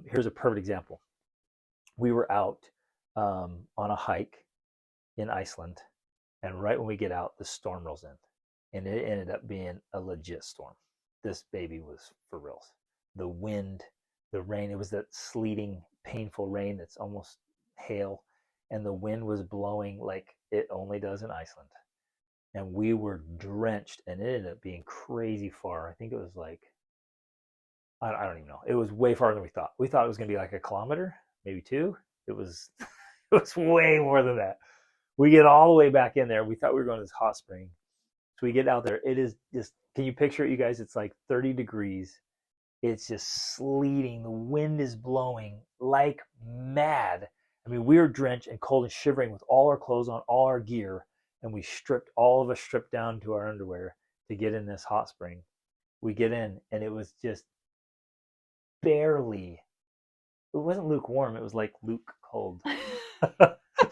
Here's a perfect example. We were out on a hike in Iceland, and right when we get out, the storm rolls in, and it ended up being a legit storm. This baby was for reals. The wind, the rain, it was that sleeting, painful rain that's almost hail, and the wind was blowing like it only does in Iceland. And we were drenched, and it ended up being crazy far. I think it was like, I don't even know. It was way farther than we thought. We thought it was going to be like a kilometer, maybe 2. It was way more than that. We get all the way back in there. We thought we were going to this hot spring. So we get out there. It is just Can you picture it, you guys? It's like 30 degrees. It's just sleeting. The wind is blowing like mad. I mean, we were drenched and cold and shivering with all our clothes on, all our gear, and all of us stripped down to our underwear to get in this hot spring. We get in, and it was just barely, it wasn't lukewarm, it was like Luke cold.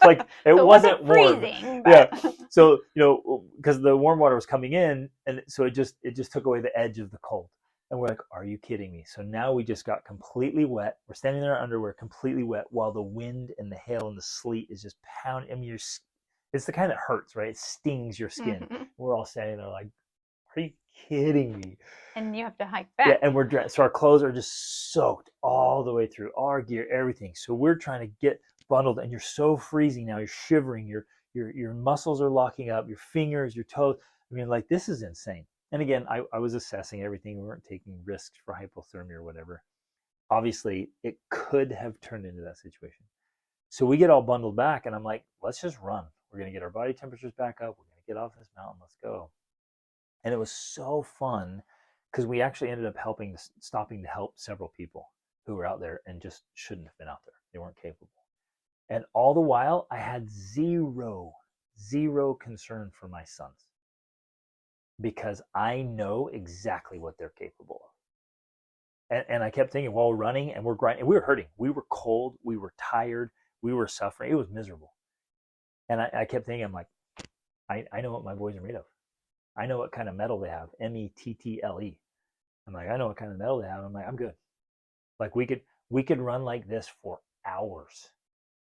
Like it
So
wasn't warm.
freezing,
Yeah.
but
So, because the warm water was coming in, and so it just took away the edge of the cold. And we're like, are you kidding me? So now we just got completely wet. We're standing in our underwear, completely wet, while the wind and the hail and the sleet is just pounding. I mean, it's the kind that hurts, right? It stings your skin.
Mhm.
We're all standing there like, are you kidding me?
And you have to hike
Yeah,
back.
and we're dressed. So our clothes are just soaked all the way through, all our gear, everything. So we're trying to get bundled, and you're so freezing now. You're shivering. Your muscles are locking up. Your fingers, your toes. I mean, like, this is insane. And again, I was assessing everything. We weren't taking risks for hypothermia or whatever. Obviously, it could have turned into that situation. So we get all bundled back, and I'm like, let's just run. We're going to get our body temperatures back up. We're going to get off this mountain. Let's go. And it was so fun because we actually ended up stopping to help several people who were out there and just shouldn't have been out there. They weren't capable. And all the while, I had zero concern for my sons, because I know exactly what they're capable of. And I kept thinking, while we're running and we're grinding, and we were hurting. We were cold. We were tired. We were suffering. It was miserable. And I kept thinking, I'm like, I know what my boys are made of. I know what kind of metal they have, mettle. I'm like, I know what kind of metal they have. I'm like, I'm good. Like, we could run like this for hours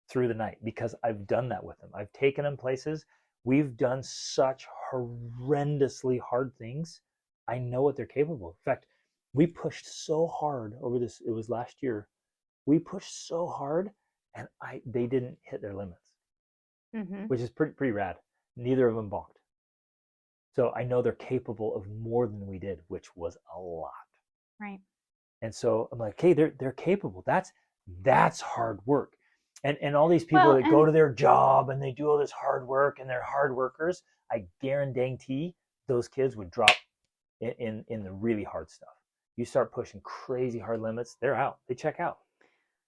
through the night, because I've done that with them. I've taken them places. We've done such horrendously hard things. I know what they're capable of. In fact, we pushed so hard over this. It was last year. We pushed so hard, and they didn't hit their limits, which is pretty rad. Neither of them balked. So I know they're capable of more than we did, which was a lot.
Right.
And so I'm like, hey, they're capable. That's hard work. And all these people that go to their job and they do all this hard work and they're hard workers, I guarantee those kids would drop in the really hard stuff. You start pushing crazy hard limits, they're out. They check out.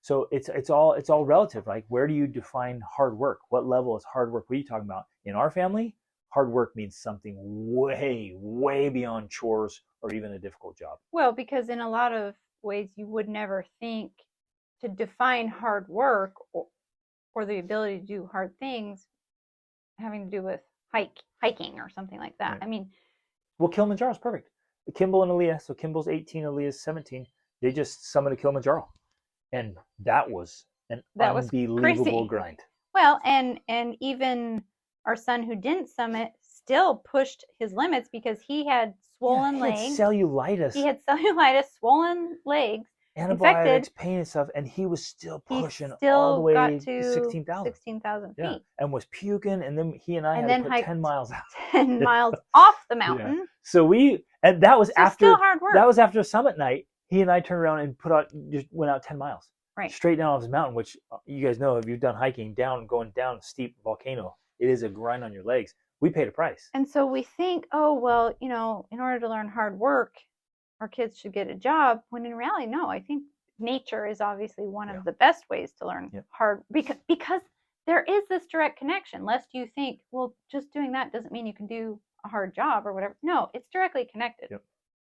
So it's all relative. Like, where do you define hard work? What level is hard work? What are you talking about? In our family, hard work means something way beyond chores or even a difficult job.
Well, because in a lot of ways you would never think to define hard work or the ability to do hard things having to do with hiking or something like that. Right. I mean,
well, Kilimanjaro's perfect. Kimball and Aaliyah, so Kimball's 18, Aaliyah's 17, they just summited Kilimanjaro. And that was an unbelievable grind.
Well, and even our son who didn't summit still pushed his limits because he had swollen legs.
He had
cellulitis, swollen legs,
antibiotics, pain and stuff, and he was still pushing all the way to 16,000 feet. And was puking, and then he and I had to put 10 miles out.
10 miles off the mountain. Yeah.
So that was after
still hard work.
That was after summit night. He and I turned around and just went out 10 miles.
Right.
Straight down off this mountain, which you guys know if you've done hiking, going down a steep volcano, it is a grind on your legs. We paid a price.
And so we think, oh, well, in order to learn hard work, our kids should get a job, when in reality, no. I think nature is obviously one of the best ways to learn hard, because there is this direct connection, lest you think, well, just doing that doesn't mean you can do a hard job or whatever. No, it's directly connected.
Yep.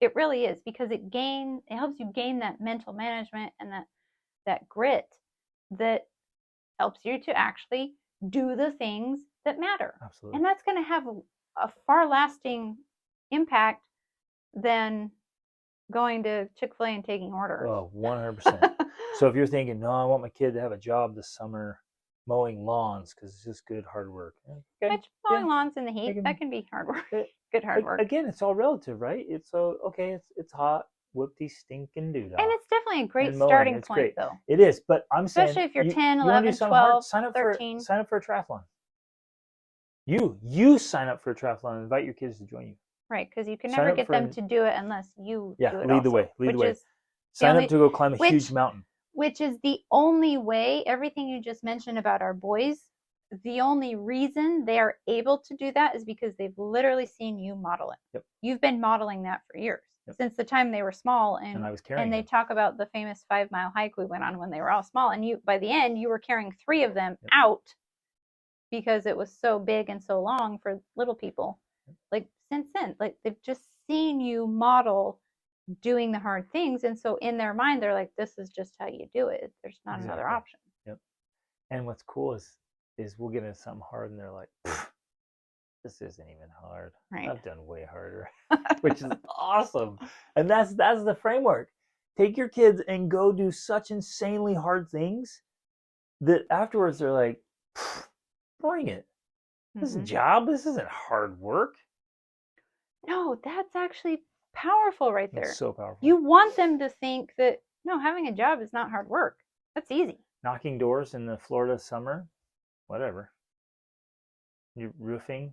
It really is, because it helps you gain that mental management and that grit that helps you to actually do the things that matter.
Absolutely.
And that's going to have a far lasting impact than going to Chick-fil-A and taking orders.
Oh, 100%. So if you're thinking, no, I want my kid to have a job this summer mowing lawns because it's just good hard work.
Okay. Which mowing lawns in the heat, that can be hard work. Good hard work.
Again, it's all relative, right? It's okay, it's hot. Whoop-de stinking doodah.
And it's definitely a great starting point, though.
It is, but I'm saying,
especially if you're 10, 11, 12, 13.
Sign up for a triathlon. You sign up for a triathlon and invite your kids to join you.
Right, because you can never get them to do it unless you do it.
Lead the way. Sign up to go climb a huge mountain.
Which is the only way. Everything you just mentioned about our boys the only reason they are able to do that is because they've literally seen you model it.
Yep.
You've been modeling that for years, since the time they were small.
And I was carrying
and they
them.
talk about the famous 5-mile hike we went on when they were all small. And you, by the end, you were carrying 3 of them out because it was so big and so long for little people. Like since then, like they've just seen you model doing the hard things. And so in their mind, they're like, this is just how you do it. There's not another option.
Yep. And what's cool is we'll get into something hard and they're like, this isn't even hard.
Right.
I've done way harder, which is awesome. And that's the framework. Take your kids and go do such insanely hard things that afterwards they're like, bring it. This is a job. This isn't hard work.
No, that's actually powerful right there.
It's so powerful.
You want them to think that, no, having a job is not hard work. That's easy.
Knocking doors in the Florida summer, whatever. You're roofing,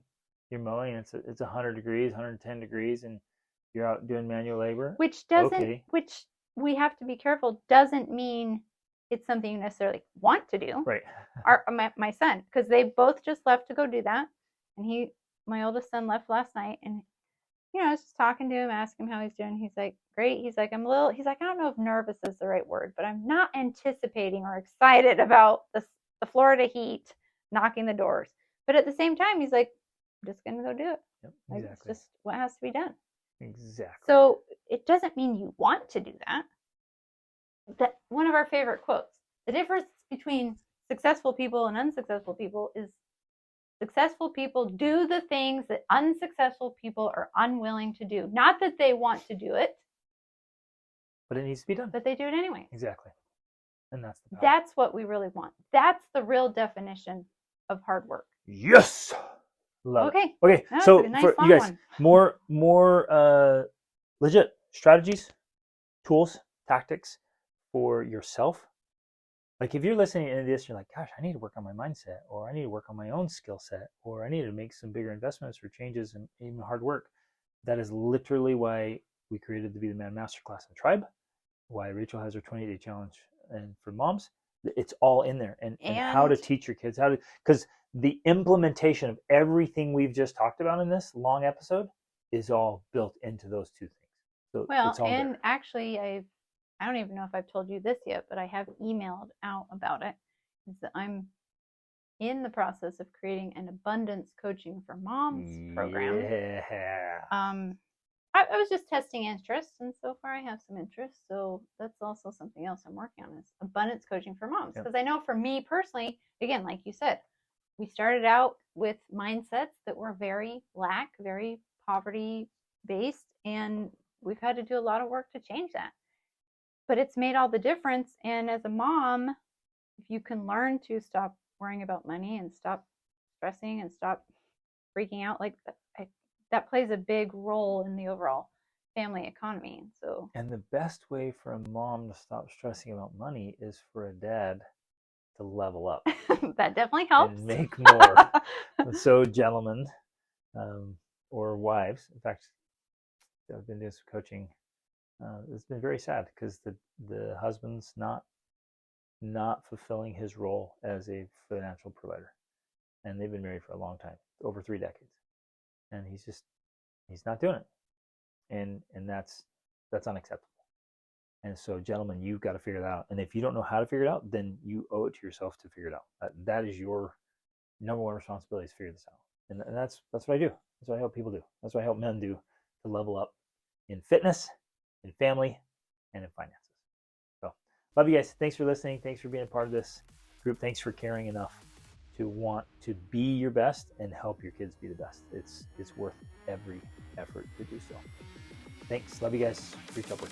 you're mowing, it's 100 degrees, 110 degrees, and you're out doing manual labor.
Which we have to be careful, doesn't mean it's something you necessarily want to do.
Right.
My son, because they both just left to go do that. And my oldest son left last night, and I was just talking to him, asking him how he's doing. He's like, great. He's like, I don't know if nervous is the right word, but I'm not anticipating or excited about the Florida heat knocking the doors. But at the same time, he's like, I'm just going to go do it.
Yep,
like,
exactly.
it's just what has to be done.
Exactly.
So it doesn't mean you want to do that. That one of our favorite quotes, the difference between successful people and unsuccessful people is successful people do the things that unsuccessful people are unwilling to do. Not that they want to do it,
but it needs to be done.
But they do it anyway.
Exactly. And that's the power.
That's what we really want. That's the real definition of hard work.
Yes. Love it. Okay. So for you guys, more legit strategies, tools, tactics for yourself. Like if you're listening to this, you're like, gosh, I need to work on my mindset, or I need to work on my own skill set, or I need to make some bigger investments or changes and even hard work. That is literally why we created the Be the Man Masterclass and Tribe, why Rachel has her 28-day challenge and for moms. It's all in there. And how to teach your kids, because the implementation of everything we've just talked about in this long episode is all built into those 2 things. So it's all there.
Actually, I don't even know if I've told you this yet, but I have emailed out about it. Is that I'm in the process of creating an abundance coaching for moms program.
Yeah.
I was just testing interest, and so far I have some interest. So that's also something else I'm working on, is abundance coaching for moms. Because I know for me personally, again, like you said, we started out with mindsets that were very poverty based, and we've had to do a lot of work to change that. But it's made all the difference. And as a mom, if you can learn to stop worrying about money and stop stressing and stop freaking out, like that plays a big role in the overall family economy.
And the best way for a mom to stop stressing about money is for a dad to level up.
That definitely helps.
And make more. So gentlemen, or wives, in fact, I've been doing some coaching. It's been very sad because the husband's not fulfilling his role as a financial provider, and they've been married for a long time, over 3 decades, and he's not doing it, and that's unacceptable. And so, gentlemen, you've got to figure that out. And if you don't know how to figure it out, then you owe it to yourself to figure it out. That is your number one responsibility, is to figure this out. And that's what I do. That's what I help people do. That's what I help men do, to level up in fitness, in family, and in finances. So, love you guys. Thanks for listening. Thanks for being a part of this group. Thanks for caring enough to want to be your best and help your kids be the best. It's worth every effort to do so. Thanks. Love you guys. Reach upward.